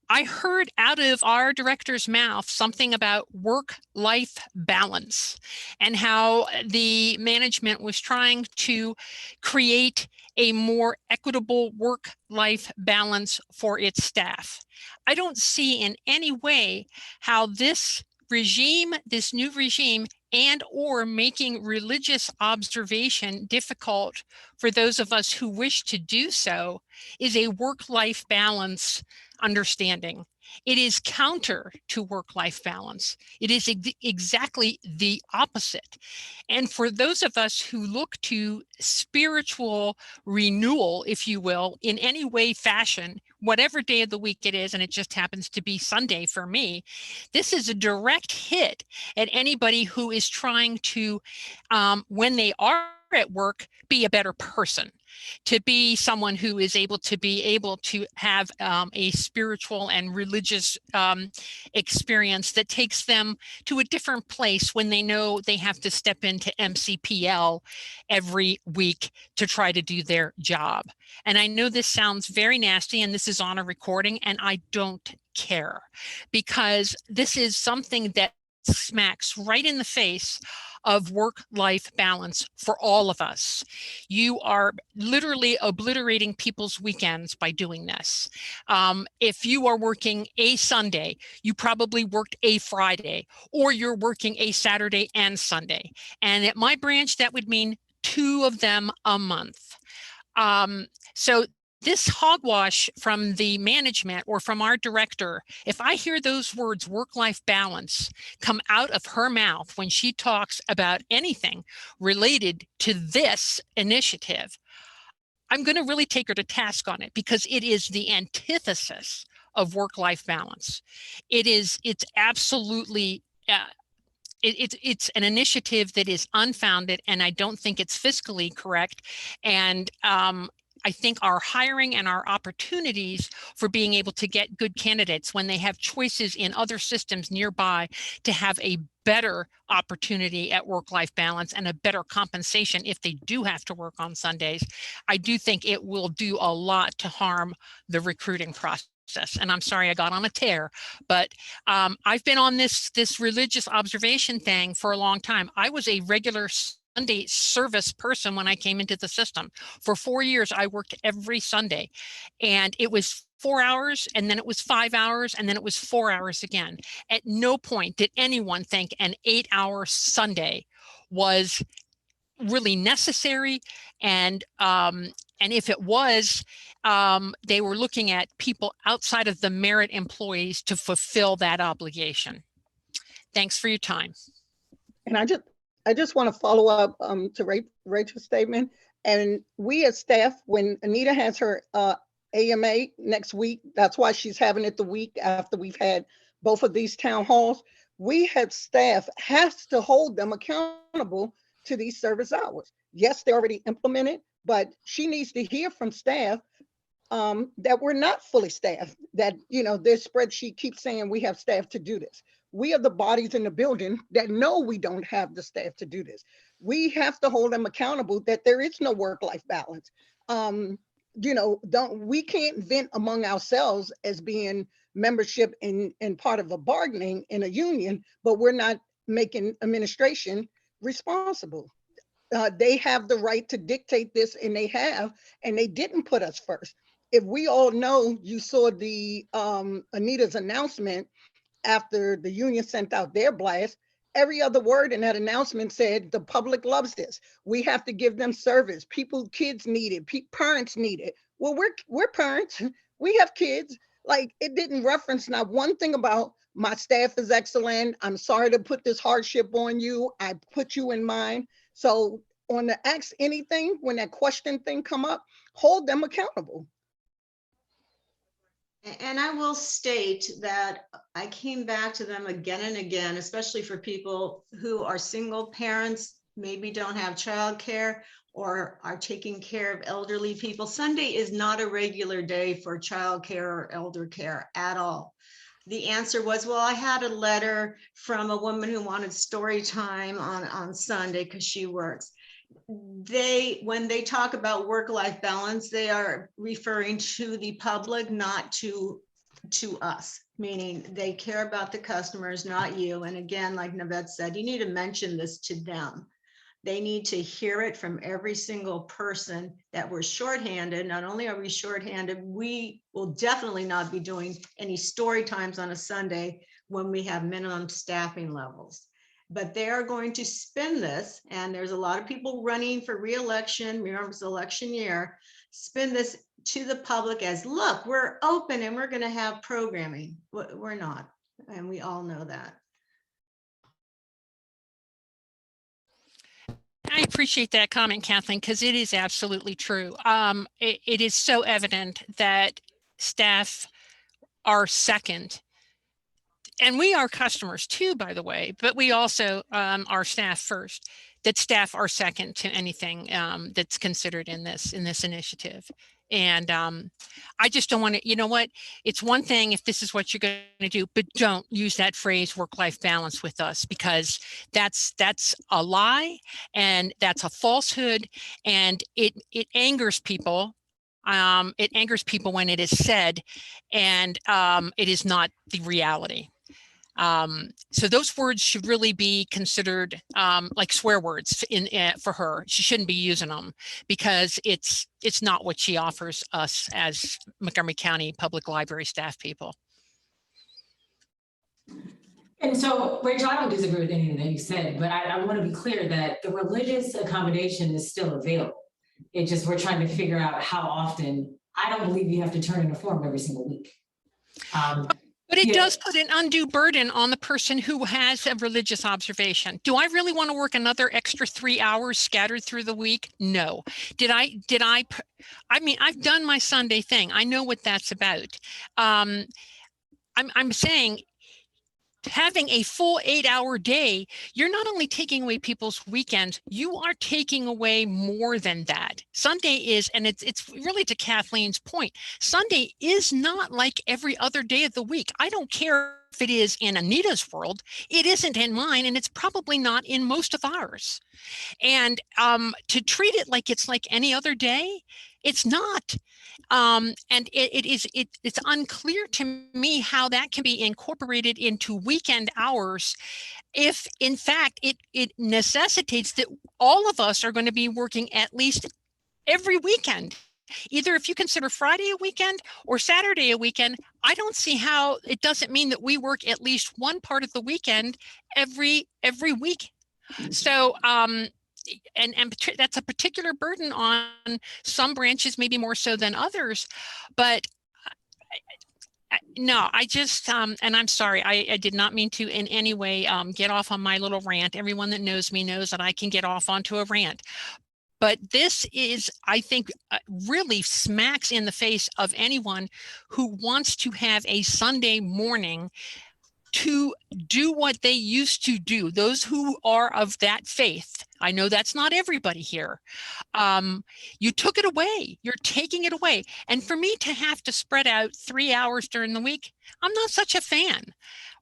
I heard out of our director's mouth something about work-life balance and how the management was trying to create a more equitable work-life balance for its staff. I don't see in any way how this regime, this new regime, and or making religious observation difficult for those of us who wish to do so is a work-life balance understanding. It is counter to work-life balance. It is exactly the opposite. And for those of us who look to spiritual renewal, if you will, in any way, fashion, whatever day of the week it is, and it just happens to be Sunday for me, this is a direct hit at anybody who is trying to, when they are at work, be a better person, to be someone who is able to have a spiritual and religious experience that takes them to a different place when they know they have to step into MCPL every week to try to do their job. And I know this sounds very nasty, and this is on a recording, and I don't care, because this is something that smacks right in the face of work-life balance for all of us. You are literally obliterating people's weekends by doing this. If you are working a Sunday, you probably worked a Friday, or you're working a Saturday and Sunday. And at my branch, that would mean 2 of them a month. So this hogwash from the management or from our director, if I hear those words work-life balance come out of her mouth when she talks about anything related to this initiative, I'm going to really take her to task on it, because it is the antithesis of work-life balance. It's absolutely it's an initiative that is unfounded, and I don't think it's fiscally correct. And I think our hiring and our opportunities for being able to get good candidates when they have choices in other systems nearby to have a better opportunity at work-life balance and a better compensation if they do have to work on Sundays, I do think it will do a lot to harm the recruiting process. And I'm sorry I got on a tear, but I've been on this religious observation thing for a long time. I was a regular Sunday service person when I came into the system. For 4 years, I worked every Sunday, and it was 4 hours, and then it was 5 hours, and then it was 4 hours again. At no point did anyone think an 8-hour Sunday was really necessary. And if it was, they were looking at people outside of the merit employees to fulfill that obligation. Thanks for your time. And I just want to follow up to Rachel's statement. And we as staff, when Anita has her AMA next week, that's why she's having it the week after we've had both of these town halls. We have staff has to hold them accountable to these service hours. Yes, they're already implemented, but she needs to hear from staff that we're not fully staffed, that, you know, this spreadsheet keeps saying we have staff to do this. We are the bodies in the building that know we don't have the staff to do this. We have to hold them accountable that there is no work-life balance. You know, we can't vent among ourselves as being membership in part of a bargaining in a union, but we're not making administration responsible. They have the right to dictate this, and they didn't put us first. If we all know, you saw the Anita's announcement after the union sent out their blast, every other word in that announcement said the public loves this. We have to give them service. Kids need it. Parents need it. Well, we're parents. We have kids. Like, it didn't reference not one thing about my staff is excellent. I'm sorry to put this hardship on you. I put you in mind. So on the ask anything, when that question thing come up, hold them accountable. And I will state that I came back to them again and again, especially for people who are single parents, maybe don't have childcare or are taking care of elderly people. Sunday is not a regular day for childcare or elder care at all. The answer was, well, I had a letter from a woman who wanted story time on Sunday because she works. When they talk about work-life balance, they are referring to the public, not to us, meaning they care about the customers, not you. And again, like Navette said, you need to mention this to them. They need to hear it from every single person that we're shorthanded. Not only are we shorthanded, we will definitely not be doing any story times on a Sunday when we have minimum staffing levels. But they are going to spin this, and there's a lot of people running for re-election, remember it's election year, spin this to the public as, look, we're open and we're going to have programming. We're not, and we all know that. I appreciate that comment, Kathleen, because it is absolutely true. It is so evident that staff are second and we are customers too, by the way, but we also are staff first. That staff are second to anything that's considered in this initiative. And I just don't want to, you know what, it's one thing if this is what you're going to do, but don't use that phrase work-life balance with us, because that's a lie and that's a falsehood, and it angers people. It angers people when it is said, and it is not the reality. So those words should really be considered like swear words for her. She shouldn't be using them, because it's not what she offers us as Montgomery County Public Library staff people. And so, Rachel, I don't disagree with anything that you said, but I want to be clear that the religious accommodation is still available. It just, we're trying to figure out how often. I don't believe you have to turn in a form every single week. But it does put an undue burden on the person who has a religious observation. Do I really want to work another extra 3 hours scattered through the week? No. I mean, I've done my Sunday thing. I know what that's about. I'm saying, having a full 8-hour day, you're not only taking away people's weekends, you are taking away more than that. Sunday is, and it's really to Kathleen's point, Sunday is not like every other day of the week. I don't care if it is in Anita's world, it isn't in mine, and it's probably not in most of ours. And to treat it like it's like any other day, it's not. And it's unclear to me how that can be incorporated into weekend hours if, in fact, it necessitates that all of us are going to be working at least every weekend. Either if you consider Friday a weekend or Saturday a weekend, I don't see how it doesn't mean that we work at least one part of the weekend every week. So and that's a particular burden on some branches, maybe more so than others. But no, I just, and I'm sorry, I did not mean to in any way get off on my little rant. Everyone that knows me knows that I can get off onto a rant. But this is, I think, really smacks in the face of anyone who wants to have a Sunday morning to do what they used to do, those who are of that faith. I know that's not everybody here. You took it away. You're taking it away. And for me to have to spread out 3 hours during the week, I'm not such a fan.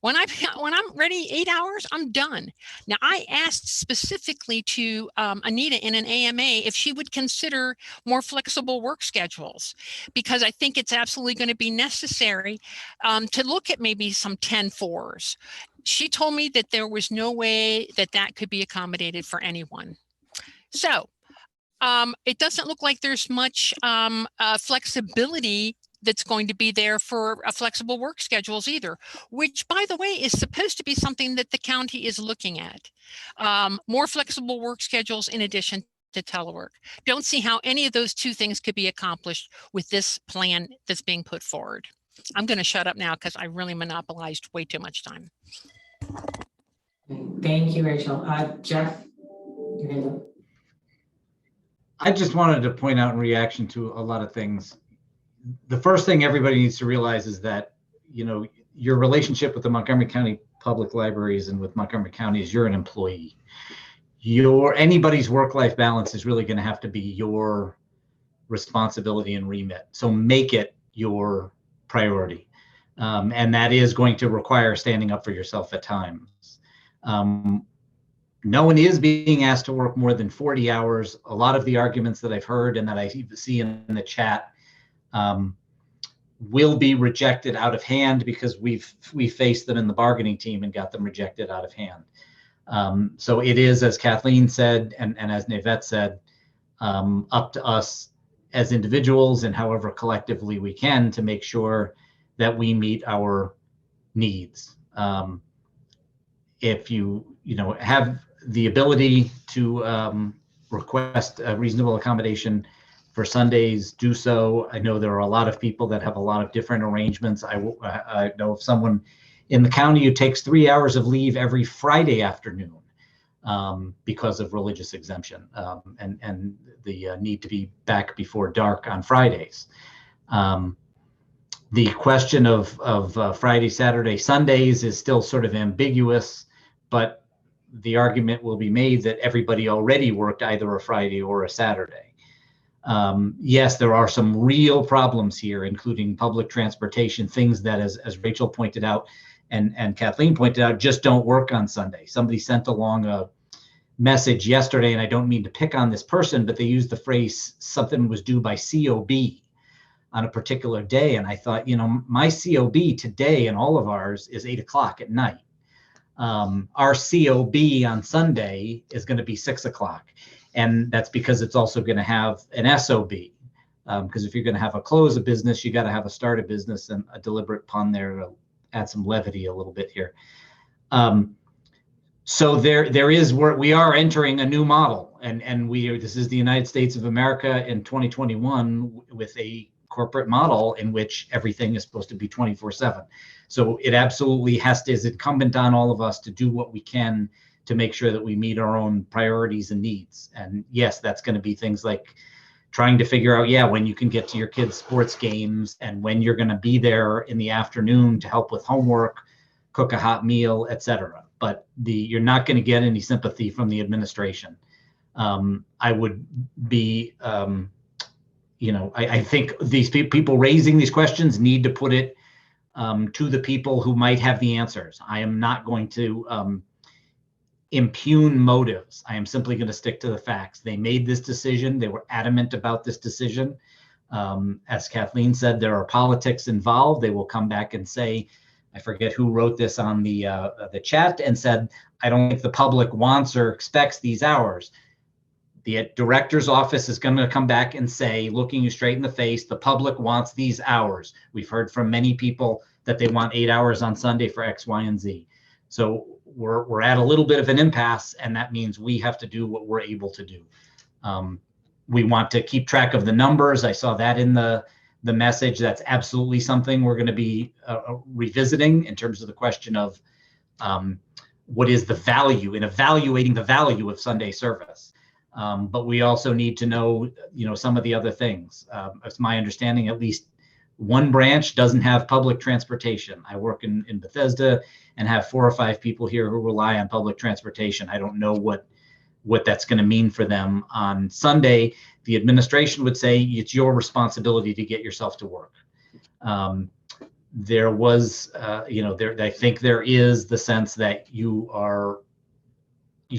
When I'm ready 8 hours, I'm done. Now, I asked specifically to Anita in an AMA if she would consider more flexible work schedules, because I think it's absolutely going to be necessary to look at maybe some 10-4s. She told me that there was no way that that could be accommodated for anyone. So it doesn't look like there's much flexibility that's going to be there for flexible work schedules either, which, by the way, is supposed to be something that the county is looking at. More flexible work schedules in addition to telework. Don't see how any of those two things could be accomplished with this plan that's being put forward. I'm going to shut up now because I really monopolized way too much time. Thank you, Rachel. Jeff, you're gonna go. I just wanted to point out in reaction to a lot of things. The first thing everybody needs to realize is that, you know, your relationship with the Montgomery County Public Libraries and with Montgomery County is you're an employee. Anybody's work-life balance is really going to have to be your responsibility and remit. So make it your priority. And that is going to require standing up for yourself at times. No one is being asked to work more than 40 hours. A lot of the arguments that I've heard and that I see in the chat will be rejected out of hand because we faced them in the bargaining team and got them rejected out of hand. So it is, as Kathleen said, and as Navette said, up to us as individuals and however collectively we can to make sure that we meet our needs. If you have the ability to request a reasonable accommodation for Sundays, do so. I know there are a lot of people that have a lot of different arrangements. I know of someone in the county who takes 3 hours of leave every Friday afternoon because of religious exemption and the need to be back before dark on Fridays. The question of Friday, Saturday, Sundays is still sort of ambiguous, but the argument will be made that everybody already worked either a Friday or a Saturday. Yes, there are some real problems here, including public transportation, things that, as Rachel pointed out and Kathleen pointed out, just don't work on Sunday. Somebody sent along a message yesterday, and I don't mean to pick on this person, but they used the phrase something was due by COB on a particular day. And I thought, you know, my COB today and all of ours is 8 o'clock at night. Our COB on Sunday is going to be 6 o'clock. And that's because it's also going to have an SOB. Because if you're going to have a close of business, you got to have a start of business, and a deliberate pun there to add some levity a little bit here. So there is where we are entering a new model, and this is the United States of America in 2021 with a corporate model in which everything is supposed to be 24/7. So it absolutely is incumbent on all of us to do what we can to make sure that we meet our own priorities and needs. And yes, that's going to be things like trying to figure out, when you can get to your kids' sports games and when you're going to be there in the afternoon to help with homework, cook a hot meal, etc. But you're not going to get any sympathy from the administration. I would be, I think these people raising these questions need to put it to the people who might have the answers. I am not going to impugn motives. I am simply going to stick to the facts. They made this decision. They were adamant about this decision. As Kathleen said, there are politics involved. They will come back and say, I forget who wrote this on the chat and said, I don't think the public wants or expects these hours. The director's office is going to come back and say, looking you straight in the face, the public wants these hours. We've heard from many people that they want 8 hours on Sunday for X, Y, and Z. So we're at a little bit of an impasse, and that means we have to do what we're able to do. We want to keep track of the numbers. I saw that in the message. That's absolutely something we're going to be revisiting in terms of the question of what is the value in evaluating the value of Sunday service. But we also need to know, some of the other things. It's my understanding at least one branch doesn't have public transportation. I work in Bethesda and have 4 or 5 people here who rely on public transportation. I don't know what that's going to mean for them on Sunday. The administration would say it's your responsibility to get yourself to work. There was, I think there is the sense that you've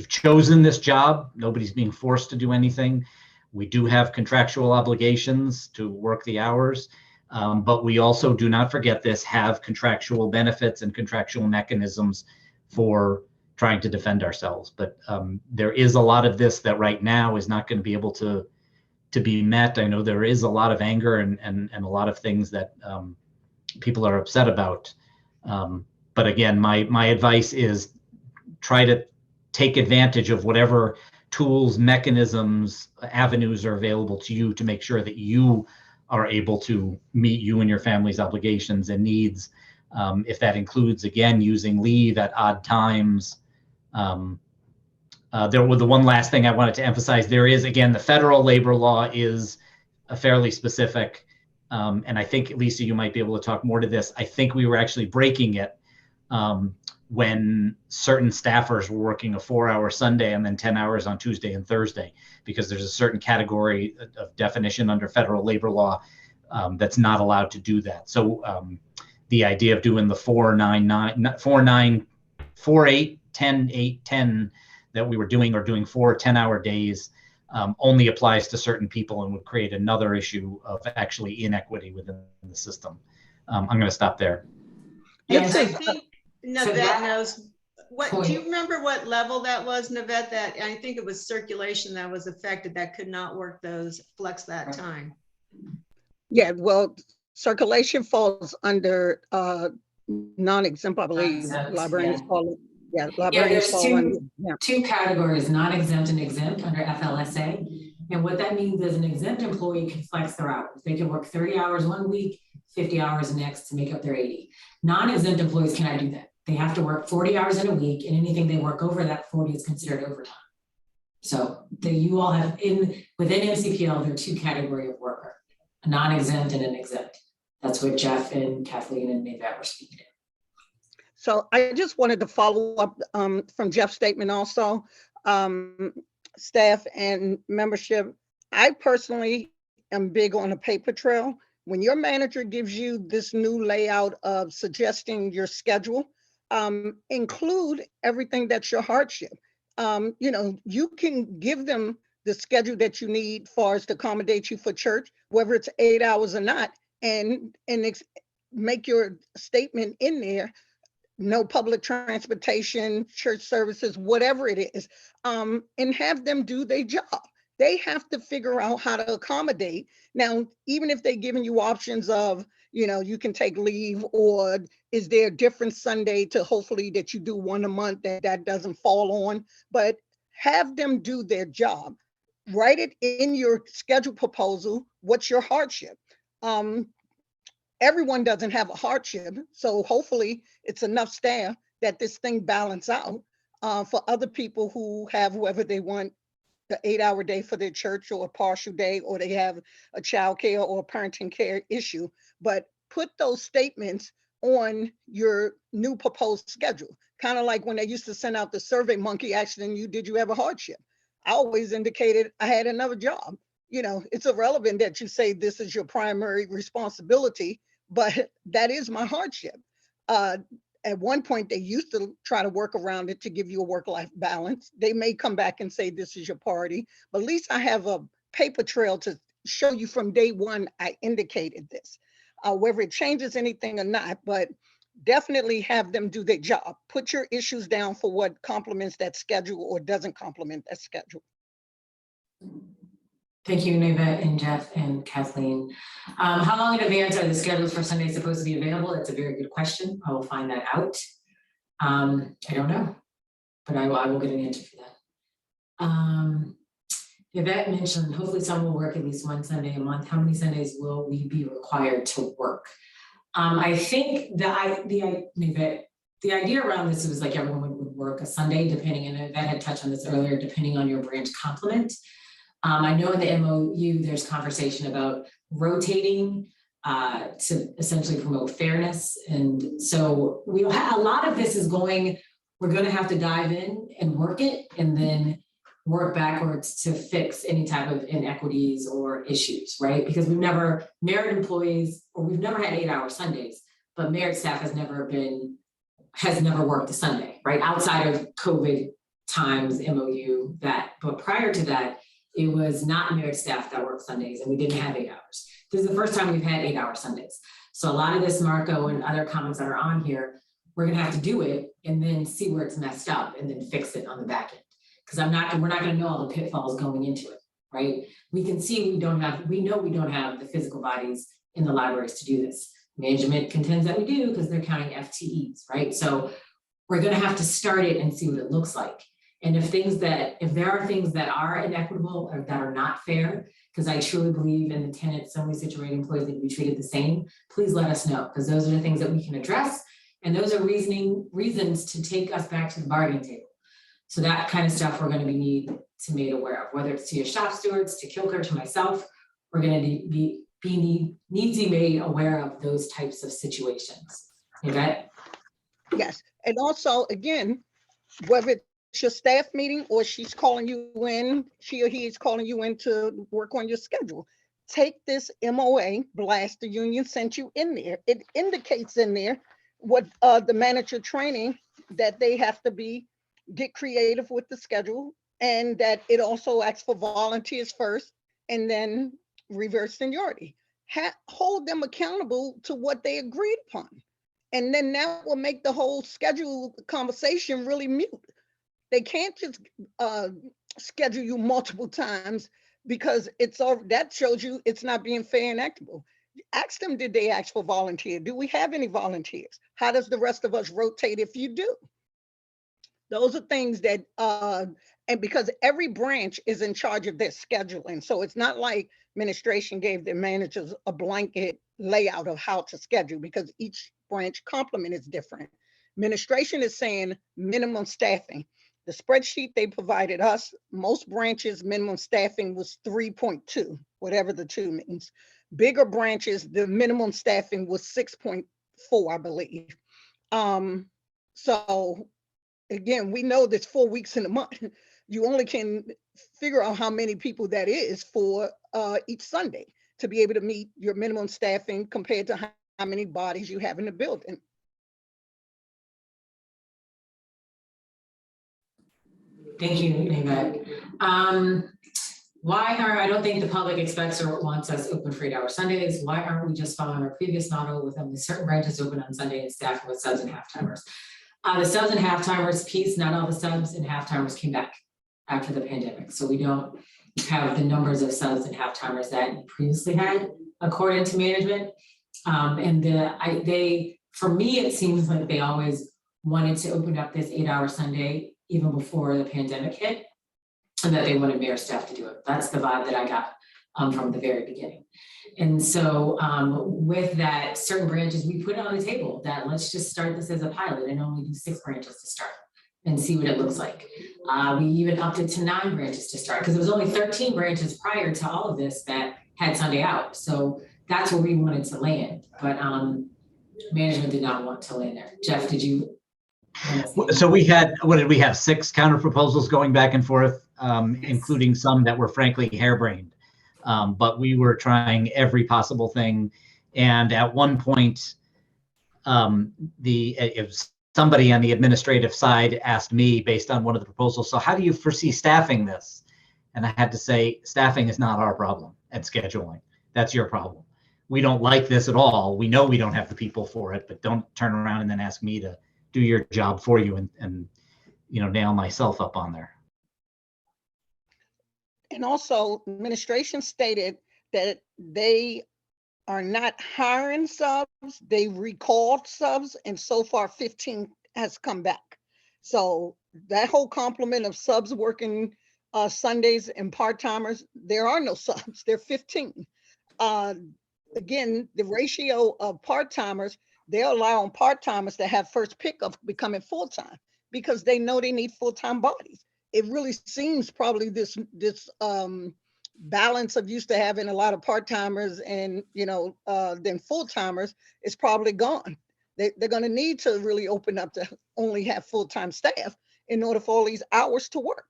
chosen this job. Nobody's being forced to do anything. We do have contractual obligations to work the hours, but we also, do not forget this, have contractual benefits and contractual mechanisms for trying to defend ourselves. But there is a lot of this that right now is not going to be able to be met. I know there is a lot of anger and a lot of things that people are upset about. But again, my advice is try to take advantage of whatever tools, mechanisms, avenues are available to you to make sure that you are able to meet you and your family's obligations and needs. If that includes, again, using leave at odd times. There was the one last thing I wanted to emphasize. There is, again, the federal labor law is a fairly specific, and I think, Lisa, you might be able to talk more to this. I think we were actually breaking it when certain staffers were working a 4-hour Sunday and then 10 hours on Tuesday and Thursday, because there's a certain category of definition under federal labor law that's not allowed to do that. So the idea of doing the 4-8-10-8-10 that we were doing, or doing 4 10-hour days, only applies to certain people and would create another issue of actually inequity within the system. I'm going to stop there. Yes, I think Navette knows. Do you remember what level that was, Navette? That I think it was circulation that was affected, that could not work flex that time. Yeah, well, circulation falls under non-exempt, I believe. Librarians call it. Yeah, librarians fall under. Yeah. 2 categories, non-exempt and exempt under FLSA. And what that means is an exempt employee can flex their hours. They can work 30 hours one week, 50 hours next to make up their 80. Non-exempt employees cannot do that. They have to work 40 hours in a week, and anything they work over that 40 is considered overtime. So you all have within MCPL, there are 2 categories of worker, a non-exempt and an exempt. That's what Jeff and Kathleen and Navette were speaking to. So I just wanted to follow up from Jeff's statement also, staff and membership. I personally am big on a paper trail. When your manager gives you this new layout of suggesting your schedule, include everything that's your hardship. You know, you can give them the schedule that you need for us to accommodate you for church, whether it's 8 hours or not, and make your statement in there. No public transportation, church services, whatever it is, and have them do their job. They have to figure out how to accommodate. Now, even if they're giving you options of, you know, you can take leave, or is there a different Sunday to hopefully that you do one a month that doesn't fall on, but have them do their job. Write it in your schedule proposal. What's your hardship? Everyone doesn't have a hardship. So hopefully it's enough staff that this thing balance out for other people who have whether they want the 8-hour day for their church or a partial day, or they have a child care or a parenting care issue. But put those statements on your new proposed schedule. Kind of like when they used to send out the Survey Monkey asking you, did you have a hardship? I always indicated I had another job. You know, it's irrelevant that you say this is your primary responsibility, but that is my hardship. At one point, they used to try to work around it to give you a work-life balance. They may come back and say this is your priority, but at least I have a paper trail to show you from day one I indicated this. Whether it changes anything or not, but definitely have them do their job. Put your issues down for what complements that schedule or doesn't complement that schedule. Thank you, Navette and Jeff and Kathleen. How long in advance are the schedules for Sunday supposed to be available? It's a very good question. I will find that out. I don't know, but I will get an answer for that. Yvette mentioned hopefully some will work at least one Sunday a month. How many Sundays will we be required to work? I think that the idea around this was like everyone would work a Sunday, depending, and Yvette had touched on this earlier, depending on your branch complement. I know in the MOU, there's conversation about rotating to essentially promote fairness. And so a lot of this is we're going to have to dive in and work it and then work backwards to fix any type of inequities or issues, right? Because merit employees, or we've never had 8-hour Sundays, but merit staff has never worked a Sunday, right? Outside of COVID times, MOU, but prior to that, it was not merit staff that worked Sundays, and we didn't have 8 hours. This is the first time we've had 8-hour Sundays. So a lot of this, Marco, and other comments that are on here, we're gonna have to do it and then see where it's messed up and then fix it on the back end. Because we're not gonna know all the pitfalls going into it, right? We can see we know we don't have the physical bodies in the libraries to do this. Management contends that we do because they're counting FTEs, right? So we're gonna have to start it and see what it looks like. And if there are things that are inequitable or that are not fair, because I truly believe in the tenant, similarly situated employees need to be treated the same, please let us know, because those are the things that we can address. And those are reasons to take us back to the bargaining table. So that kind of stuff we're going to be made aware of, whether it's to your shop stewards, to Kilker, to myself, we're going to need to be made aware of those types of situations. Okay? Yes, and also, again, whether it's your staff meeting or she's calling you in, she or he is calling you in to work on your schedule, take this MOA, blast the union sent you in there. It indicates in there what the manager training that they have to get creative with the schedule, and that it also asks for volunteers first and then reverse seniority. Hold them accountable to what they agreed upon. And then that will make the whole schedule conversation really mute. They can't just schedule you multiple times, because that shows you it's not being fair and equitable. Ask them, did they ask for volunteer? Do we have any volunteers? How does the rest of us rotate if you do? Those are things that, and because every branch is in charge of their scheduling. So it's not like administration gave their managers a blanket layout of how to schedule, because each branch complement is different. Administration is saying minimum staffing. The spreadsheet they provided us, most branches minimum staffing was 3.2, whatever the 2 means. Bigger branches, the minimum staffing was 6.4, I believe. So again, we know there's 4 weeks in a month. You only can figure out how many people that is for each Sunday to be able to meet your minimum staffing compared to how many bodies you have in the building. Thank you, Yvette. I don't think the public expects or wants us open for 8-hour Sundays. Why aren't we just following our previous model with only certain branches open on Sunday and staffing with subs and half-timers? The subs and half-timers piece, not all the subs and half-timers came back after the pandemic. So we don't have the numbers of subs and half-timers that you previously had, according to management. For me, it seems like they always wanted to open up this 8-hour Sunday even before the pandemic hit, and that they wanted mayor staff to do it. That's the vibe that I got from the very beginning. And so with that, certain branches, we put it on the table that let's just start this as a pilot and only do 6 branches to start and see what it looks like. We even upped it to 9 branches to start because it was only 13 branches prior to all of this that had Sunday out. So that's where we wanted to land, but management did not want to land there. Jeff, did you? So we had, what did we have, 6 counter proposals going back and forth, including some that were frankly harebrained. But we were trying every possible thing. And at one point, if somebody on the administrative side asked me based on one of the proposals, so how do you foresee staffing this? And I had to say, staffing is not our problem and scheduling. That's your problem. We don't like this at all. We know we don't have the people for it, but don't turn around and then ask me to do your job for you and nail myself up on there. And also, administration stated that they are not hiring subs, they recalled subs, and so far 15 has come back. So that whole complement of subs working Sundays and part-timers, there are no subs, they're 15. Again, the ratio of part-timers, they're allowing part-timers to have first pick of becoming full-time because they know they need full-time bodies. It really seems probably this balance of used to having a lot of part-timers and then full-timers is probably gone. They're going to need to really open up to only have full-time staff in order for all these hours to work.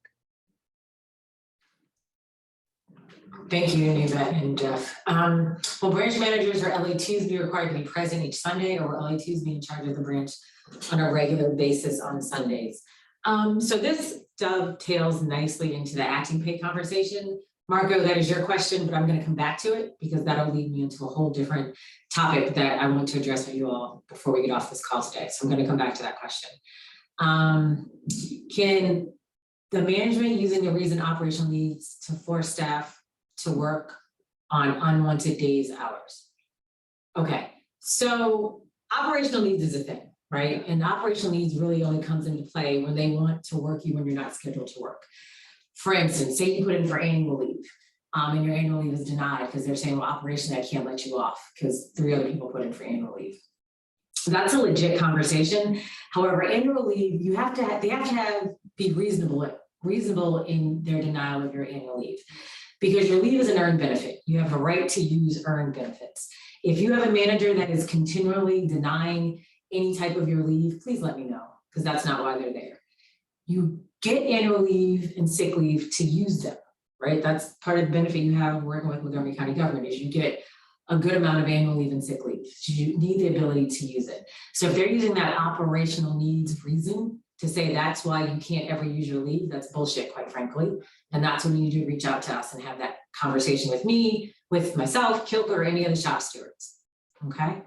Thank you, Yvette and Jeff. Will branch managers or LA2s be required to be present each Sunday, or will LA2s be in charge of the branch on a regular basis on Sundays? So this dovetails nicely into the acting pay conversation. Marco, that is your question, but I'm going to come back to it because that'll lead me into a whole different topic that I want to address with you all before we get off this call today. So I'm going to come back to that question. Can the management using the reason operational needs to force staff to work on unwanted days hours? Okay, so operational needs is a thing, right? And operational needs really only comes into play when they want to work you when you're not scheduled to work. For instance, say you put in for annual leave and your annual leave is denied because they're saying, well, operationally, I can't let you off because 3 other people put in for annual leave. So that's a legit conversation. However, annual leave, they have to be reasonable in their denial of your annual leave. Because your leave is an earned benefit. You have a right to use earned benefits. If you have a manager that is continually denying any type of your leave, please let me know, because that's not why they're there. You get annual leave and sick leave to use them, right? That's part of the benefit you have working with Montgomery County government is you get a good amount of annual leave and sick leave. So you need the ability to use it. So if they're using that operational needs reason to say that's why you can't ever use your leave, that's bullshit, quite frankly. And that's when you need to reach out to us and have that conversation with me, with myself, Kilka, or any of the shop stewards. Okay,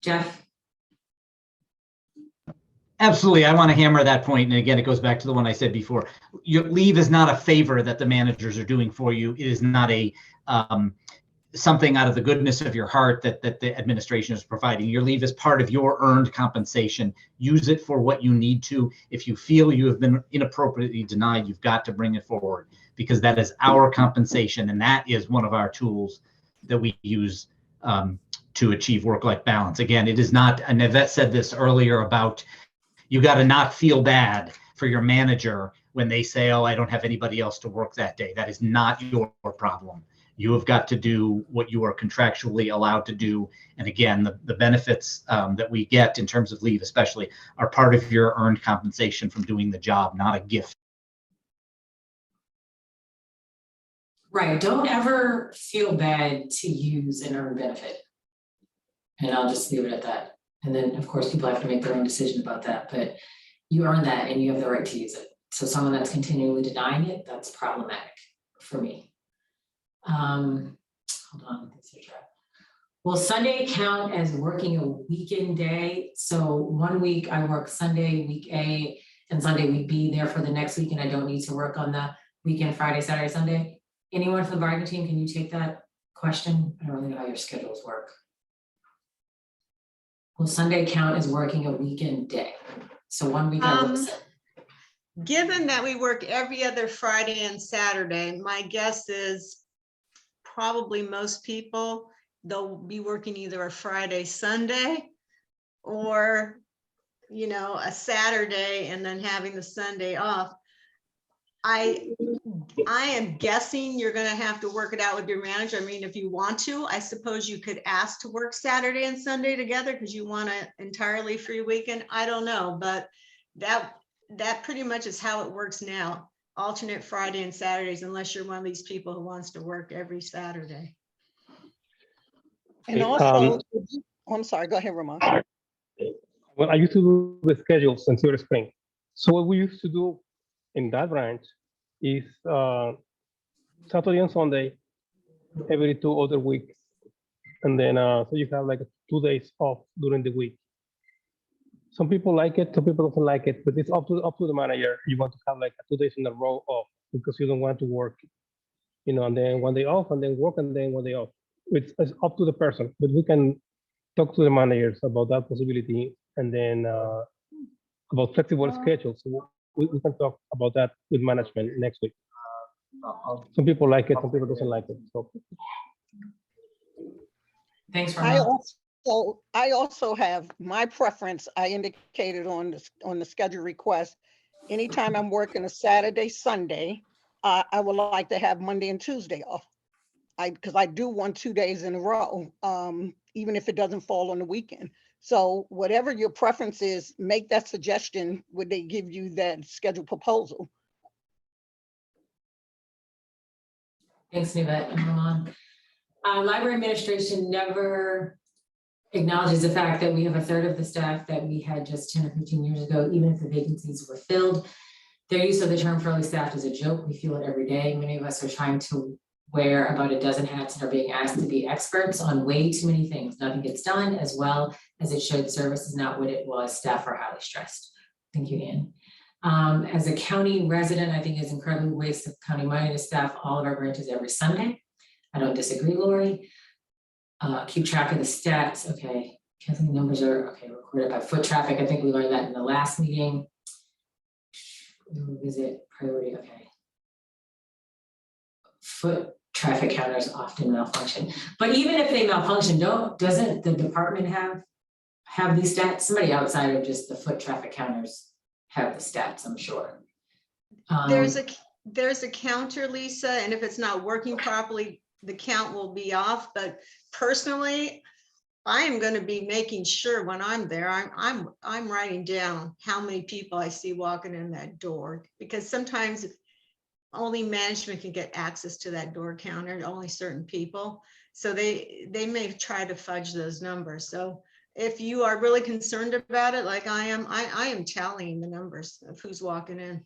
Jeff? Absolutely, I want to hammer that point. And again, it goes back to the one I said before. Your leave is not a favor that the managers are doing for you. It is not a something out of the goodness of your heart that the administration is providing. Your leave is part of your earned compensation. Use it for what you need to. If you feel you have been inappropriately denied, you've got to bring it forward because that is our compensation. And that is one of our tools that we use to achieve work-life balance. Again, it is not, and Yvette said this earlier about you got to not feel bad for your manager when they say, oh, I don't have anybody else to work that day. That is not your problem. You have got to do what you are contractually allowed to do. And again, the benefits that we get in terms of leave especially are part of your earned compensation from doing the job, not a gift. Right, don't ever feel bad to use an earned benefit. And I'll just leave it at that. And then, of course, people have to make their own decision about that, but you earn that and you have the right to use it. So someone that's continually denying it, that's problematic for me. Hold on. Will Sunday count as working a weekend day? So 1 week I work Sunday, week A, and Sunday week B, therefore the next week, and I don't need to work on the weekend, Friday, Saturday, Sunday. Anyone from the bargaining team, can you take that question? I don't really know how your schedules work. Will Sunday count as working a weekend day? So 1 week I work Sunday. Given that we work every other Friday and Saturday, my guess is probably most people, they'll be working either a Friday, Sunday, or, you know, a Saturday and then having the Sunday off. I am guessing you're going to have to work it out with your manager. I mean, if you want to, I suppose you could ask to work Saturday and Sunday together because you want an entirely free weekend. I don't know, but that pretty much is how it works now. Alternate Friday and Saturdays, unless you're one of these people who wants to work every Saturday. And also, I'm sorry, go ahead, Ramon. Well, I used to do the schedules in Silver Spring. So what we used to do in that branch is Saturday and Sunday, every 2 other weeks. And then, so you have like 2 days off during the week. Some people like it, some people don't like it, but it's up to the manager. You want to have like 2 days in a row off because you don't want to work, you know, and then 1 day off and then work and then 1 day off. It's up to the person, but we can talk to the managers about that possibility and then about flexible schedules. So we can talk about that with management next week. Some people like it, some people doesn't like it. So. Thanks, Ramon. I also have my preference. I indicated on the schedule request. Anytime I'm working a Saturday, Sunday, I would like to have Monday and Tuesday off. Because I do want 2 days in a row, even if it doesn't fall on the weekend. So whatever your preference is, make that suggestion when they give you that schedule proposal. Thanks, Nivette and Ramon. Library administration never acknowledges the fact that we have a third of the staff that we had just 10 or 15 years ago, even if the vacancies were filled. Their use of the term fully staffed is a joke. We feel it every day. Many of us are trying to wear about a dozen hats and are being asked to be experts on way too many things. Nothing gets done as well as it should. Service is not what it was. Staff are highly stressed. Thank you, Ann. As a county resident, I think it's incredibly waste of county money to staff all of our branches every Sunday. I don't disagree, Lori. Keep track of the stats. Okay, Kathleen, numbers are okay. Recorded by foot traffic. I think we learned that in the last meeting. Visit priority. Okay. Foot traffic counters often malfunction, but even if they malfunction, doesn't the department have these stats? Somebody outside of just the foot traffic counters have the stats, I'm sure. There's a counter, Lisa, and if it's not working properly, the count will be off. But personally, I am going to be making sure when I'm there, I'm writing down how many people I see walking in that door, because sometimes only management can get access to that door counter, only certain people. So they may try to fudge those numbers. So if you are really concerned about it, like I am tallying the numbers of who's walking in.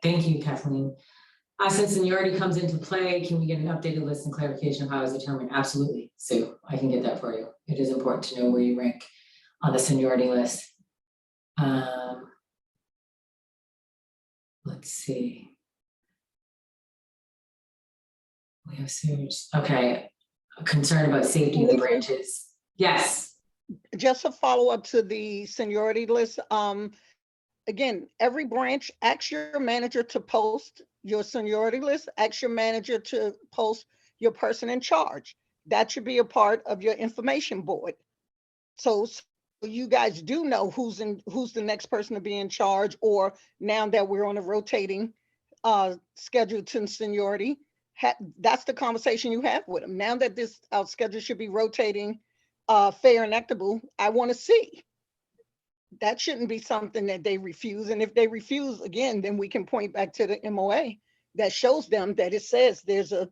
Thank you, Kathleen. Since seniority comes into play, can we get an updated list and clarification of how it's determined? Absolutely, Sue, I can get that for you. It is important to know where you rank on the seniority list. Let's see. We have serious, okay. A concern about safety of the branches. Yes. Just a follow up to the seniority list. Again, every branch, ask your manager to post your seniority list, ask your manager to post your person in charge. That should be a part of your information board. So you guys do know who's the next person to be in charge, or now that we're on a rotating schedule to seniority, that's the conversation you have with them. Now that this schedule should be rotating fair and equitable, I want to see. That shouldn't be something that they refuse. And if they refuse, again, then we can point back to the MOA that shows them that it says there's a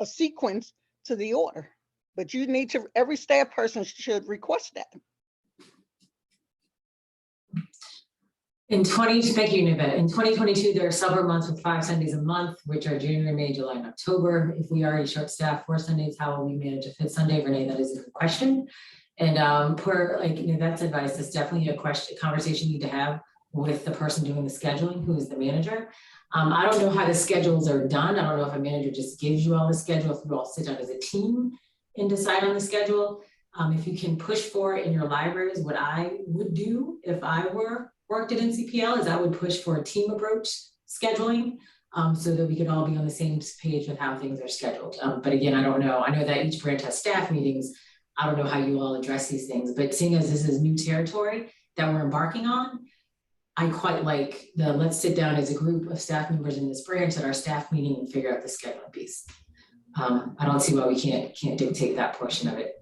sequence to the order. But you need to, every staff person should request that. Thank you, Nivette. In 2022, there are several months with 5 Sundays a month, which are January, May, July, and October. If we already short-staffed 4 Sundays, how will we manage a 5th Sunday? Renee, that is a good question. And per like Nivette's advice, it's definitely a conversation you need to have with the person doing the scheduling, who is the manager. I don't know how the schedules are done. I don't know if a manager just gives you all the schedule, if you all sit down as a team and decide on the schedule. If you can push for it in your libraries, what I would do if I worked at NCPL is I would push for a team approach scheduling so that we could all be on the same page with how things are scheduled. But again, I don't know. I know that each branch has staff meetings. I don't know how you all address these things, but seeing as this is new territory that we're embarking on, I quite like the let's sit down as a group of staff members in this branch at our staff meeting and figure out the scheduling piece. I don't see why we can't dictate that portion of it.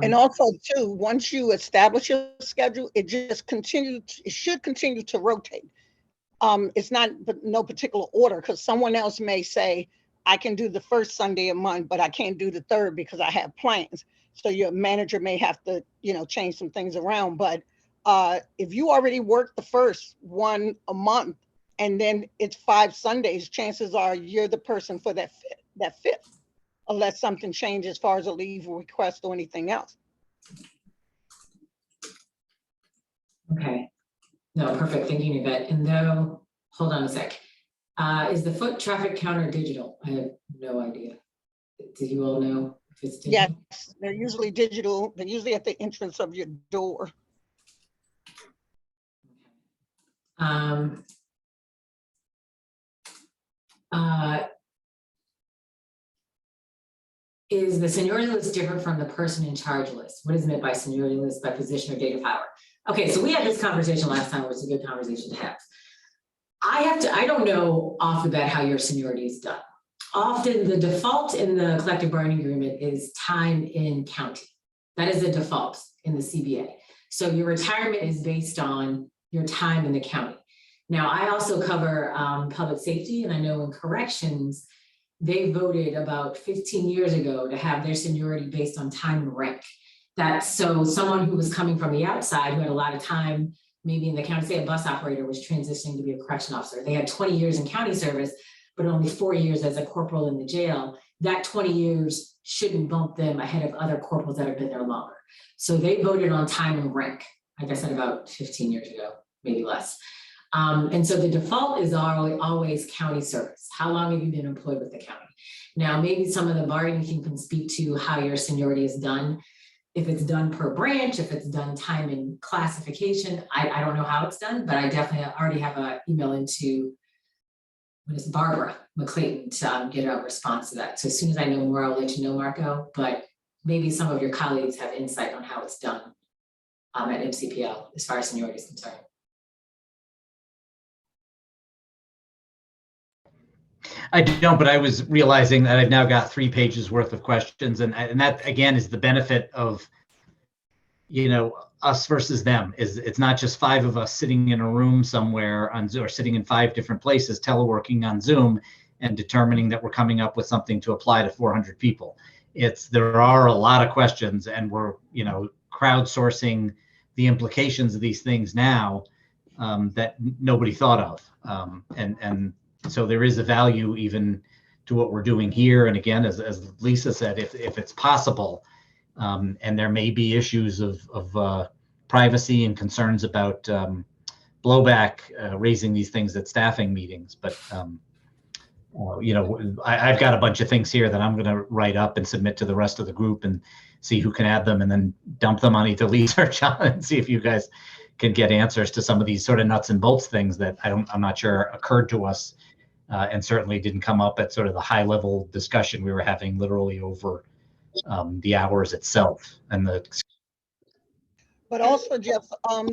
And also too, once you establish your schedule, it should continue to rotate. It's not no particular order, because someone else may say, I can do the first Sunday a month, but I can't do the third because I have plans. So your manager may have to, change some things around. But if you already work the first one a month and then it's 5 Sundays, chances are you're the person for that fifth, unless something changes as far as a leave request or anything else. Okay. No, perfect. Thank you, Nivette. And though, hold on a sec. Is the foot traffic counter digital? I have no idea. Do you all know if it's digital? Yes, they're usually digital. They're usually at the entrance of your door. Is the seniority list different from the person in charge list? What is meant by seniority list by position or date of hire? Okay, so we had this conversation last time, which is a good conversation to have. I don't know off the bat how your seniority is done. Often the default in the collective bargaining agreement is time in county. That is the default in the CBA. So your retirement is based on your time in the county. Now, I also cover public safety, and I know in corrections, they voted about 15 years ago to have their seniority based on time and rank. So someone who was coming from the outside, who had a lot of time, maybe in the county, say a bus operator was transitioning to be a correction officer. They had 20 years in county service, but only 4 years as a corporal in the jail. That 20 years shouldn't bump them ahead of other corporals that have been there longer. So they voted on time and rank, like I said, about 15 years ago, maybe less. And so the default is always county service. How long have you been employed with the county? Now, maybe some of the bargaining team can speak to how your seniority is done. If it's done per branch, if it's done time and classification, I don't know how it's done, but I definitely already have an email into Barbara McClayton to get a response to that. So as soon as I know more, I'll let you know, Marco, but maybe some of your colleagues have insight on how it's done at MCPL as far as seniority is concerned. I don't, but I was realizing that I've now got 3 pages worth of questions, and that again is the benefit of, us versus them. Is it's not just 5 of us sitting in a room somewhere on Zoom, or sitting in 5 different places teleworking on Zoom and determining that we're coming up with something to apply to 400 people. There are a lot of questions, and we're crowdsourcing the implications of these things now that nobody thought of, and so there is a value even to what we're doing here. And again, as Lisa said, if it's possible, and there may be issues of privacy and concerns about blowback, raising these things at staffing meetings. But, I've got a bunch of things here that I'm going to write up and submit to the rest of the group and see who can add them, and then dump them on either Lisa or John and see if you guys can get answers to some of these sort of nuts and bolts things that I'm not sure occurred to us. And certainly didn't come up at sort of the high level discussion we were having literally over the hours itself and the. But also, Jeff,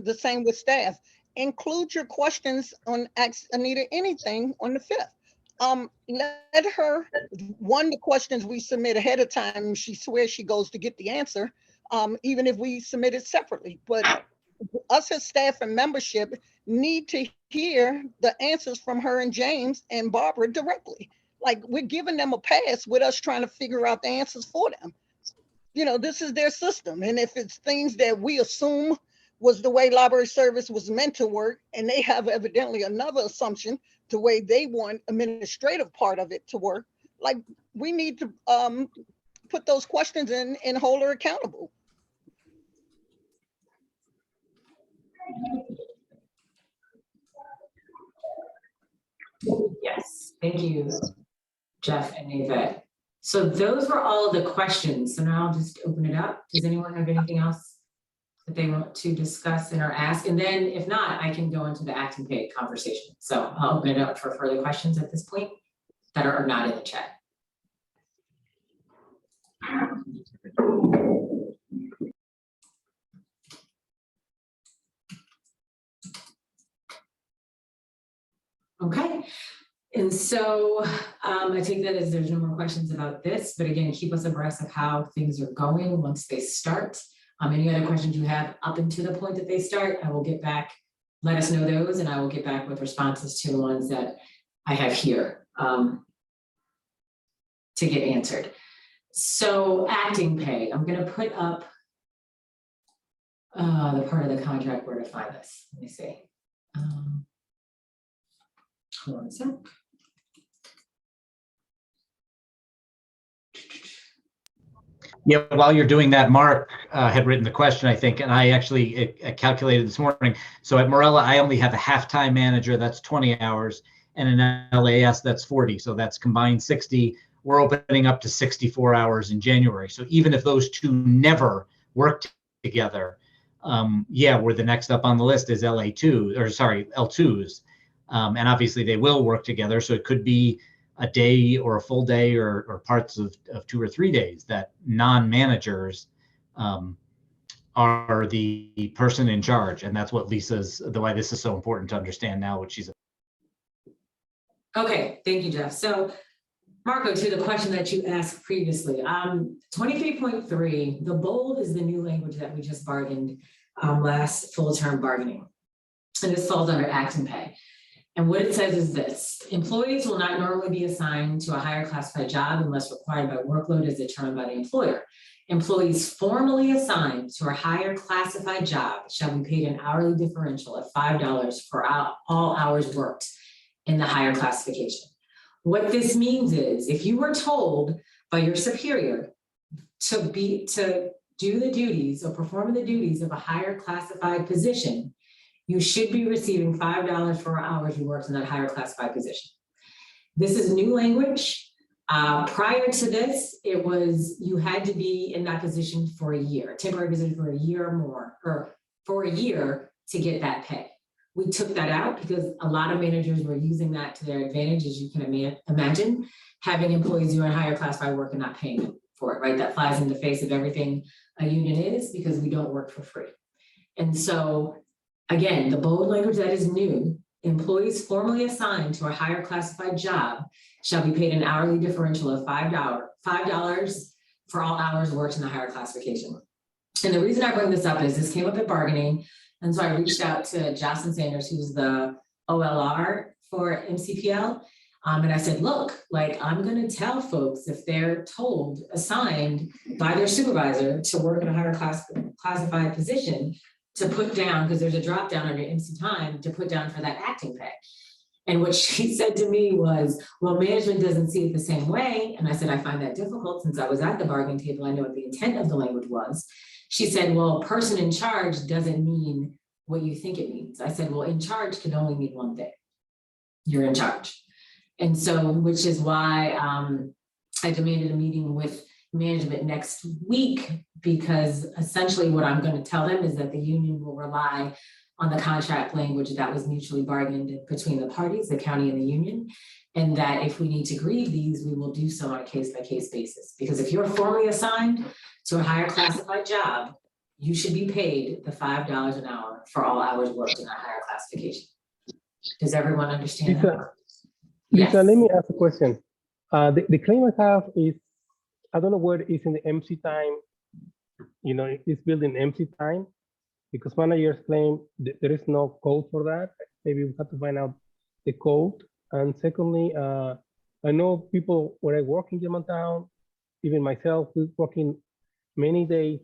the same with staff. include your questions on Ask Anita Anything on the 5th. Let her, the questions we submit ahead of time, she swears she goes to get the answer, even if we submit it separately. But us as staff and membership need to hear the answers from her and James and Barbara directly. Like, we're giving them a pass with us trying to figure out the answers for them. You know, this is their system. And if it's things that we assume was the way library service was meant to work, and they have evidently another assumption the way they want administrative part of it to work, like, we need to put those questions in and hold her accountable. Yes, thank you, Jeff and Yvette. So those were all of the questions. So now I'll just open it up. Does anyone have anything else that they want to discuss and or ask? And then if not, I can go into the acting pay conversation. So I'll open it up for further questions at this point that are not in the chat. Okay. And so I take that as there's no more questions about this, but again, keep us abreast of how things are going once they start. Any other questions you have up until the point that they start, I will get back, let us know those, and I will get back with responses to the ones that I have here to get answered. So acting pay, I'm gonna put up the part of the contract where to find this. Let me see. Hold on a sec. Yeah, while you're doing that, Mark had written the question, I think, and I actually calculated this morning. So at Morella, I only have a half-time manager, that's 20 hours, and in LAS, that's 40. So that's combined 60. We're opening up to 64 hours in January. So even if those two never worked together, yeah, we're the next up on the list is LA2, or sorry, L2s. And obviously they will work together. So it could be a day or a full day or parts of 2 or 3 days that non-managers are the person in charge. And that's what Lisa's, the why this is so important to understand now what she's. Okay, thank you, Jeff. So Marco, to the question that you asked previously, 23.3, the bold is the new language that we just bargained last full term bargaining. And this falls under acting pay. And what it says is this: employees will not normally be assigned to a higher classified job unless required by workload as determined by the employer. Employees formally assigned to a higher classified job shall be paid an hourly differential of $5 for all hours worked in the higher classification. What this means is if you were told by your superior to do the duties or perform the duties of a higher classified position, you should be receiving $5 for hours you worked in that higher classified position. This is new language. Prior to this, it was you had to be in that position for a year, a temporary position for a year or more, or for a year to get that pay. We took that out because a lot of managers were using that to their advantage, as you can imagine, having employees doing higher classified work and not paying them for it, right? That flies in the face of everything a union is because we don't work for free. And so, again, the bold language that is new: employees formally assigned to a higher classified job shall be paid an hourly differential of $5 for all hours worked in the higher classification. And the reason I bring this up is this came up at bargaining. And so I reached out to Jocelyn Sanders, who's the OLR for MCPL. And I said, look, like, I'm going to tell folks if they're told, assigned by their supervisor to work in a higher classified position, to put down, because there's a drop down under MC time, to put down for that acting pay. And what she said to me was, well, management doesn't see it the same way. And I said, I find that difficult since I was at the bargaining table. I know what the intent of the language was. She said, well, person in charge doesn't mean what you think it means. I said, well, in charge can only mean one thing: you're in charge. And so, which is why I demanded a meeting with management next week, because essentially what I'm going to tell them is that the union will rely on the contract language that was mutually bargained between the parties, the county and the union, and that if we need to grieve these, we will do so on a case-by-case basis. Because if you're formally assigned to a higher classified job, you should be paid the $5 an hour for all hours worked in that higher classification. Does everyone understand that? Lisa, let me ask a question. The claim I have is, I don't know where it is in the MC time. You know, it's built in MC time, because managers claim that there is no code for that. Maybe we have to find out the code. And secondly, I know people where I work in Germantown, even myself, who's working many days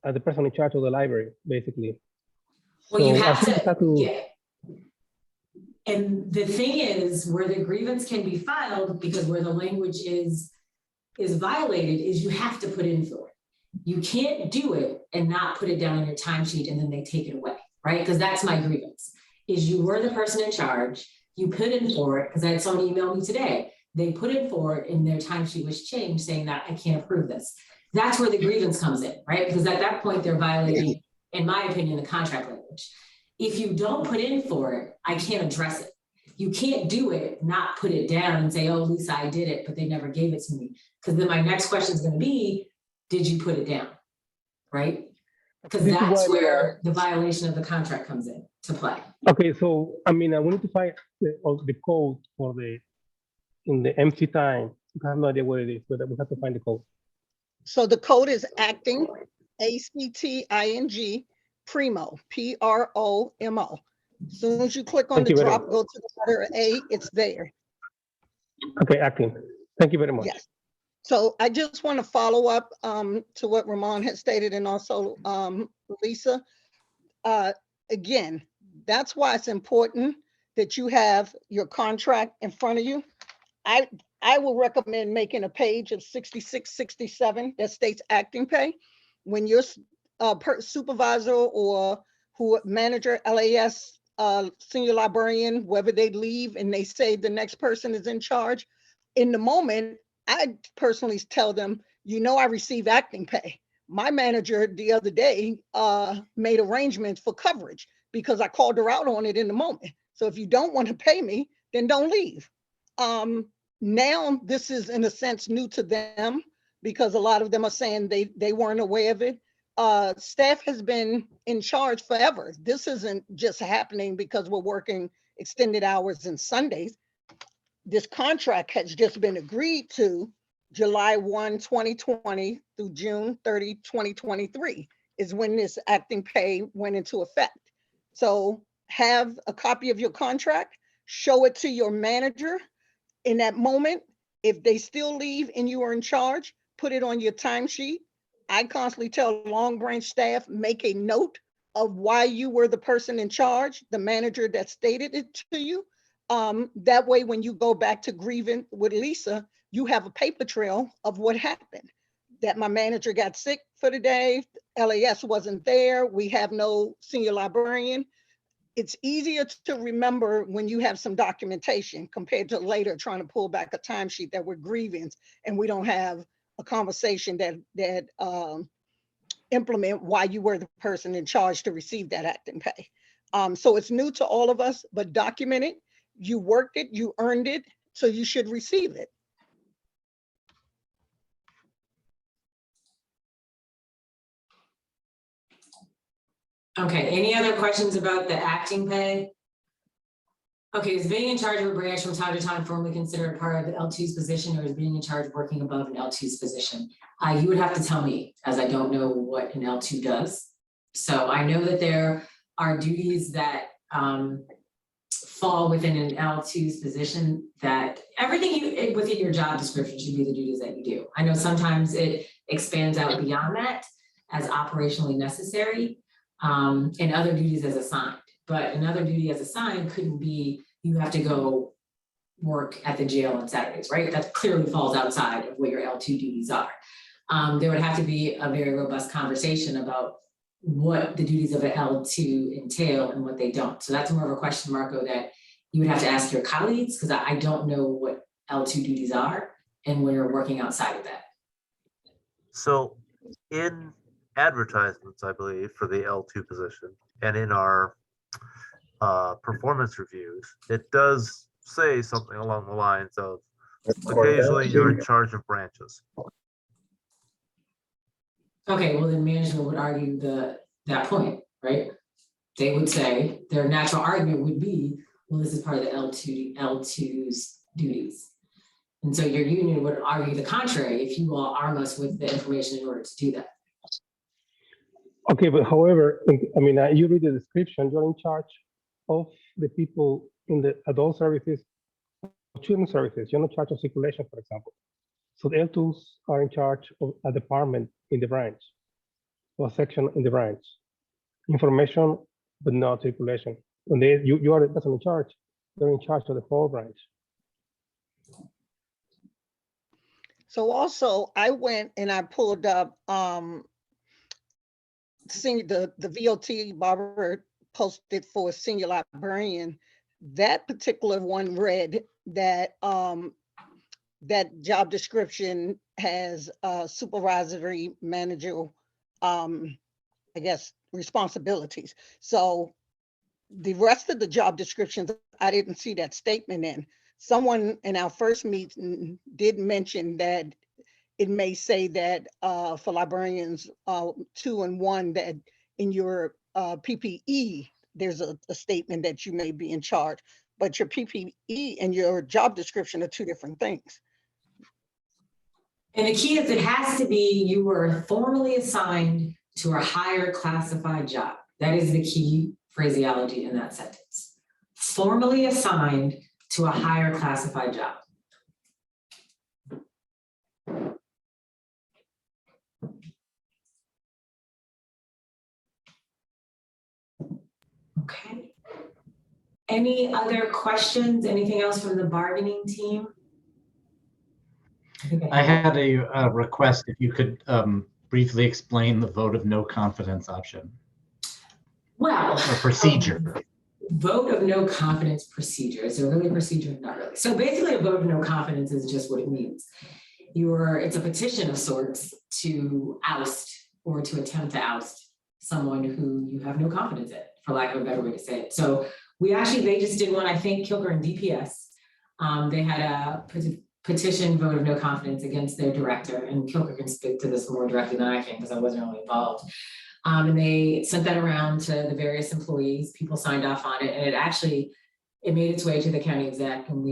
as the person in charge of the library, basically. Well, you So I have think we have to. yeah. And the thing is, where the grievance can be filed, because where the language is violated, is you have to put in for it. You can't do it and not put it down in your timesheet and then they take it away, right? Because that's my grievance, is you were the person in charge, you put in for it, because I had someone email me today. They put in for it and their timesheet was changed saying that I can't approve this. That's where the grievance comes in, right? Because at that point they're violating, in my opinion, the contract language. If you don't put in for it, I can't address it. You can't do it, not put it down and say, oh, Lisa, I did it, but they never gave it to me. Because then my next question is going to be, did you put it down, right? Because that's where the violation of the contract comes in to play. Okay, so I mean, we need to find the code for in the MC time. I have no idea what it is, but we have to find the code. So the code is acting, ACTING, primo, PROMO. As soon as you click on the drop, go to the letter A, it's there. Okay, acting. Thank you very much. Yes. So I just want to follow up to what Ramon had stated, and also Lisa. Again, that's why it's important that you have your contract in front of you. I will recommend making a page of 66, 67 that states acting pay. When your supervisor or manager, LAS, senior librarian, whether they leave and they say the next person is in charge, in the moment, I personally tell them, you know, I receive acting pay. My manager the other day made arrangements for coverage because I called her out on it in the moment. So if you don't want to pay me, then don't leave. Now this is in a sense new to them because a lot of them are saying they weren't aware of it. Staff has been in charge forever. This isn't just happening because we're working extended hours and Sundays. This contract has just been agreed to July 1, 2020 through June 30, 2023 is when this acting pay went into effect. So have a copy of your contract, show it to your manager. In that moment, if they still leave and you are in charge, put it on your timesheet. I constantly tell Long Branch staff, make a note of why you were the person in charge, the manager that stated it to you. That way, when you go back to grieving with Lisa, you have a paper trail of what happened. That my manager got sick for the day, LAS wasn't there, we have no senior librarian. It's easier to remember when you have some documentation compared to later trying to pull back a timesheet that we're grieving and we don't have a conversation that implement why you were the person in charge to receive that acting pay. So it's new to all of us, but document it. You worked it, you earned it, so you should receive it. Okay, any other questions about the acting pay? Okay, is being in charge of a branch from time to time formally considered part of the L2's position, or is being in charge working above an L2's position? You would have to tell me, as I don't know what an L2 does. So I know that there are duties that fall within an L2's position, that everything within your job description should be the duties that you do. I know sometimes it expands out beyond that as operationally necessary, and other duties as assigned. But another duty as assigned couldn't be, you have to go work at the jail on Saturdays, right? That clearly falls outside of what your L2 duties are. There would have to be a very robust conversation about what the duties of an L2 entail and what they don't. So that's more of a question, Marco, that you would have to ask your colleagues, because I don't know what L2 duties are and when you're working outside of that. So in advertisements, I believe, for the L2 position and in our performance reviews, it does say something along the lines of occasionally you're in charge of branches. Okay, well then management would argue that point, right? They would say their natural argument would be, well, this is part of the L2's duties. And so your union would argue the contrary if you all arm us with the information in order to do that. Okay, but however, I mean, you read the description, you're in charge of the people in the adult services, children services, you're in charge of circulation, for example. So the L2s are in charge of a department in the branch, or a section in the branch. Information, but not circulation. When you are the person in charge, they're in charge of the whole branch. So also I went and I pulled up seeing the VOT Barbara posted for senior librarian. That particular one read that that job description has supervisory manager I guess responsibilities. So the rest of the job descriptions, I didn't see that statement in. Someone in our first meeting did mention that it may say that for librarians 2 and 1, that in your PPE, there's a statement that you may be in charge, but your PPE and your job description are two different things. And the key is it has to be you were formally assigned to a higher classified job. That is the key phraseology in that sentence. Formally assigned to a higher classified job. Okay. Any other questions? Anything else from the bargaining team? I had a request if you could briefly explain the vote of no confidence option Well, or procedure. Vote of no confidence procedure. Is there really a procedure? Not really. So basically a vote of no confidence is just what it means. It's a petition of sorts to oust or to attempt to oust someone who you have no confidence in, for lack of a better way to say it. So they just did one, I think, Kilgore and DPS. They had a petition vote of no confidence against their director, and Kilgore can speak to this more directly than I can because I wasn't really involved. And they sent that around to the various employees. People signed off on it, and it made its way to the county exec, and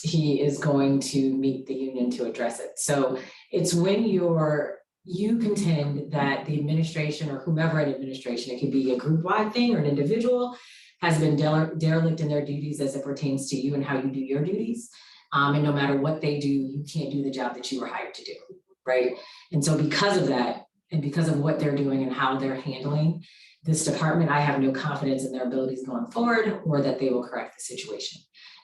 he is going to meet the union to address it. So it's when you contend that the administration or whomever in administration, it could be a group-wide thing or an individual, has been derelict in their duties as it pertains to you and how you do your duties. And no matter what they do, you can't do the job that you were hired to do, right? And so because of that, and because of what they're doing and how they're handling this department, I have no confidence in their abilities going forward or that they will correct the situation.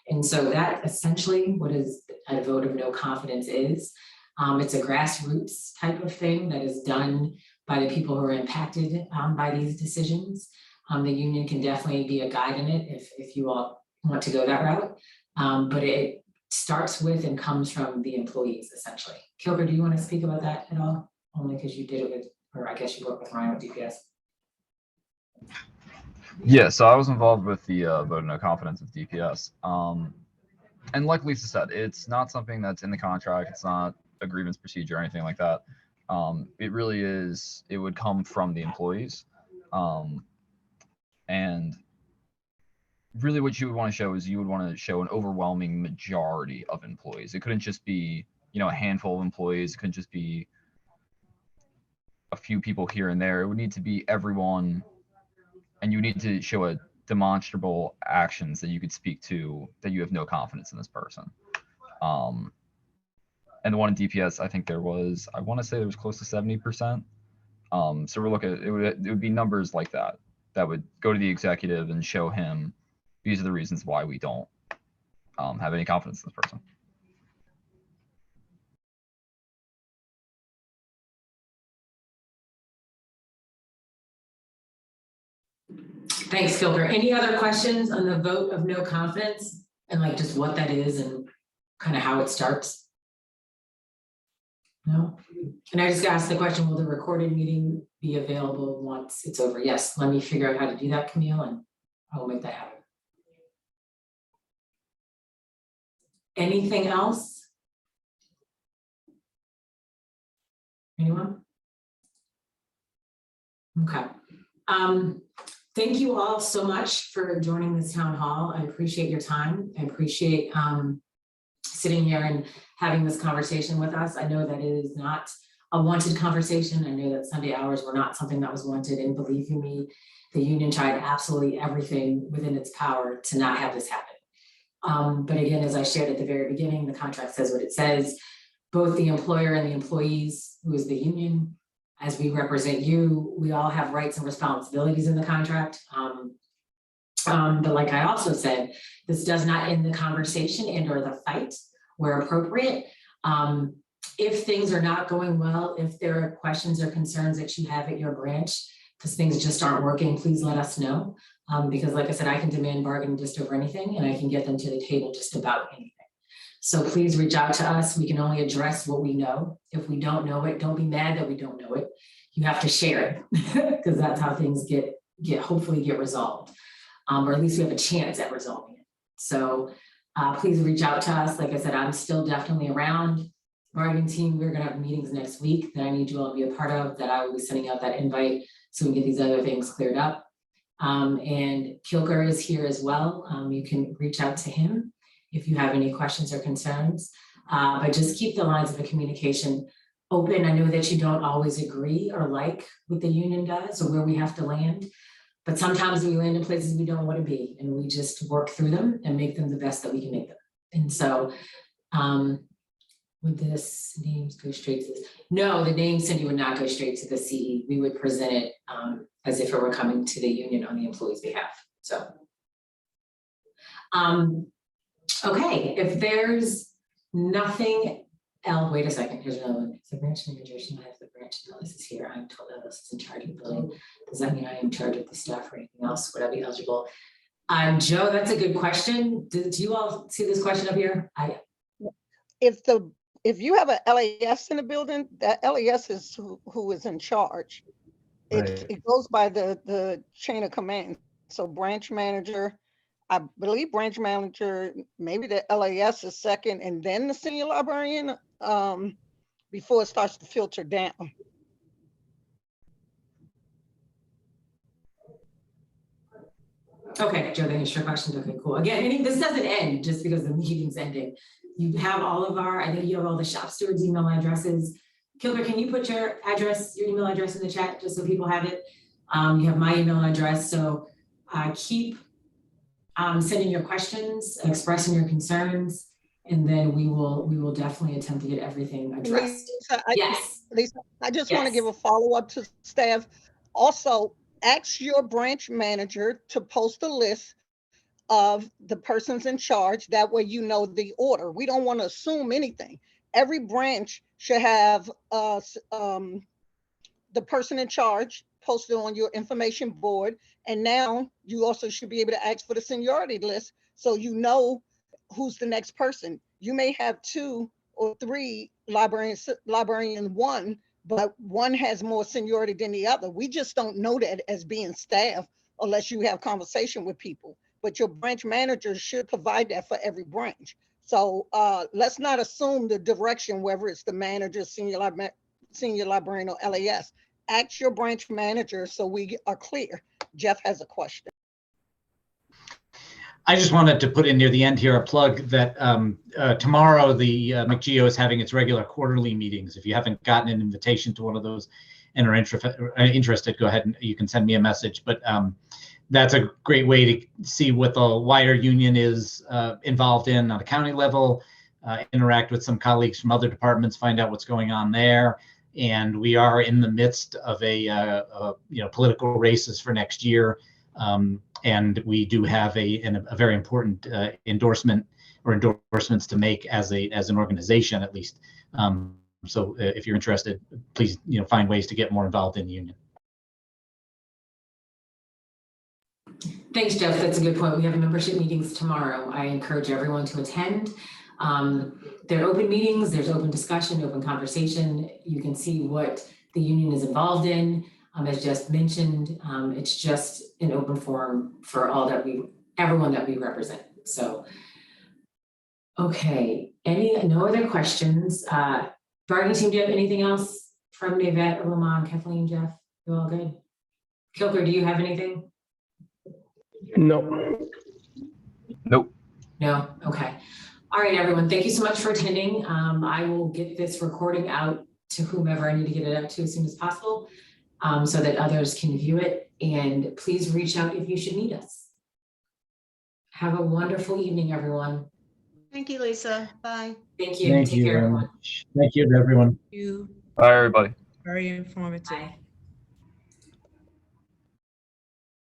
And so that essentially what is a vote of no confidence is. It's a grassroots type of thing that is done by the people who are impacted by these decisions. The union can definitely be a guide in it if you all want to go that route. But it starts with and comes from the employees, essentially. Kilgore, do you want to speak about that at all? Only because you did it with, or I guess you worked with Ryan with DPS. Yeah, so I was involved with the vote of no confidence with DPS. And like Lisa said, it's not something that's in the contract. It's not a grievance procedure or anything like that. It really is, it would come from the employees. And really what you would want to show is you would want to show an overwhelming majority of employees. It couldn't just be, a handful of employees. It couldn't just be a few people here and there. It would need to be everyone, and you need to show a demonstrable actions that you could speak to that you have no confidence in this person. And the one in DPS, I think there was, I want to say there was close to 70%. So we're looking at, it would be numbers like that would go to the executive and show him these are the reasons why we don't have any confidence in this person. Thanks, Kilgore. Any other questions on the vote of no confidence and like just what that is and kind of how it starts? No? And I just asked the question, will the recorded meeting be available once it's over? Yes, let me figure out how to do that, Camille, and I will make that happen. Anything else? Anyone? Okay. Thank you all so much for joining this town hall. I appreciate your time. I appreciate sitting here and having this conversation with us. I know that it is not a wanted conversation. I know that Sunday hours were not something that was wanted, and believe you me, the union tried absolutely everything within its power to not have this happen. But again, as I shared at the very beginning, the contract says what it says. Both the employer and the employees, who is the union, as we represent you, we all have rights and responsibilities in the contract. But like I also said, this does not end the conversation and or the fight where appropriate. If things are not going well, if there are questions or concerns that you have at your branch, because things just aren't working, please let us know. Because like I said, I can demand bargaining just over anything, and I can get them to the table just about anything. So please reach out to us. We can only address what we know. If we don't know it, don't be mad that we don't know it. You have to share it because that's how things hopefully get resolved. Or at least we have a chance at resolving it. So please reach out to us. Like I said, I'm still definitely around. Bargaining team, we're gonna have meetings next week that I need you all to be a part of, that I will be sending out that invite so we can get these other things cleared up. And Kilker is here as well. You can reach out to him if you have any questions or concerns, but just keep the lines of communication open. I know that you don't always agree or like what the union does or where we have to land, but sometimes we land in places we don't want to be, and we just work through them and make them the best that we can make them. And so, would this names go straight to this? No, the name, Cindy, would not go straight to the CE. We would present it as if it were coming to the union on the employee's behalf. So, okay, if there's nothing else, wait a second, here's another one. The branch manager should not have the branch analysis here. I'm told that this is in charge of the building. Does that mean I am in charge of the staff or anything else? Would I be eligible? Joe, that's a good question. Do you all see this question up here? If you have a LAS in the building, that LAS is who is in charge. It goes by the chain of command. So branch manager, I believe branch manager, maybe the LAS is second, and then the senior librarian, before it starts to filter down. Okay, Joe, that answers your questions. Okay, cool. Again, this doesn't end just because the meeting's ending. You have all of I think you have all the shop stewards' email addresses. Kilker, can you put your email address in the chat just so people have it? You have my email address. So keep sending your questions, expressing your concerns, and then we will definitely attempt to get everything addressed. Lisa, I just want to give a follow-up to staff. Also, ask your branch manager to post a list of the persons in charge. That way you know the order. We don't want to assume anything. Every branch should have the person in charge posted on your information board. And now you also should be able to ask for the seniority list so you know who's the next person. You may have 2 or 3 librarian 1, but one has more seniority than the other. We just don't know that as being staff unless you have conversation with people. But your branch manager should provide that for every branch. So let's not assume the direction, whether it's the manager, senior librarian, or LAS. Ask your branch manager so we are clear. Jeff has a question. I just wanted to put in near the end here a plug that tomorrow the McGeo is having its regular quarterly meetings. If you haven't gotten an invitation to one of those and are interested, go ahead and you can send me a message. But that's a great way to see what the wider union is involved in on a county level, interact with some colleagues from other departments, find out what's going on there. And we are in the midst of a political races for next year. And we do have a very important endorsement or endorsements to make as an organization, at least. So if you're interested, please find ways to get more involved in the union. Thanks, Jeff. That's a good point. We have membership meetings tomorrow. I encourage everyone to attend. They're open meetings. There's open discussion, open conversation. You can see what the union is involved in. As just mentioned, it's just an open forum for everyone that we represent. So, okay. No other questions? Bargaining team, do you have anything else from Yvette or Lamont, Kathleen, Jeff? You all good? Kilker, do you have anything? No. Nope. No, okay. All right, everyone, thank you so much for attending. I will get this recording out to whomever I need to get it out to as soon as possible, so that others can view it. And please reach out if you should need us. Have a wonderful evening, everyone. Thank you, Lisa. Bye. Thank you. Thank Take you care, very everyone. much. Thank you to everyone. You Bye, everybody. very informative. Bye.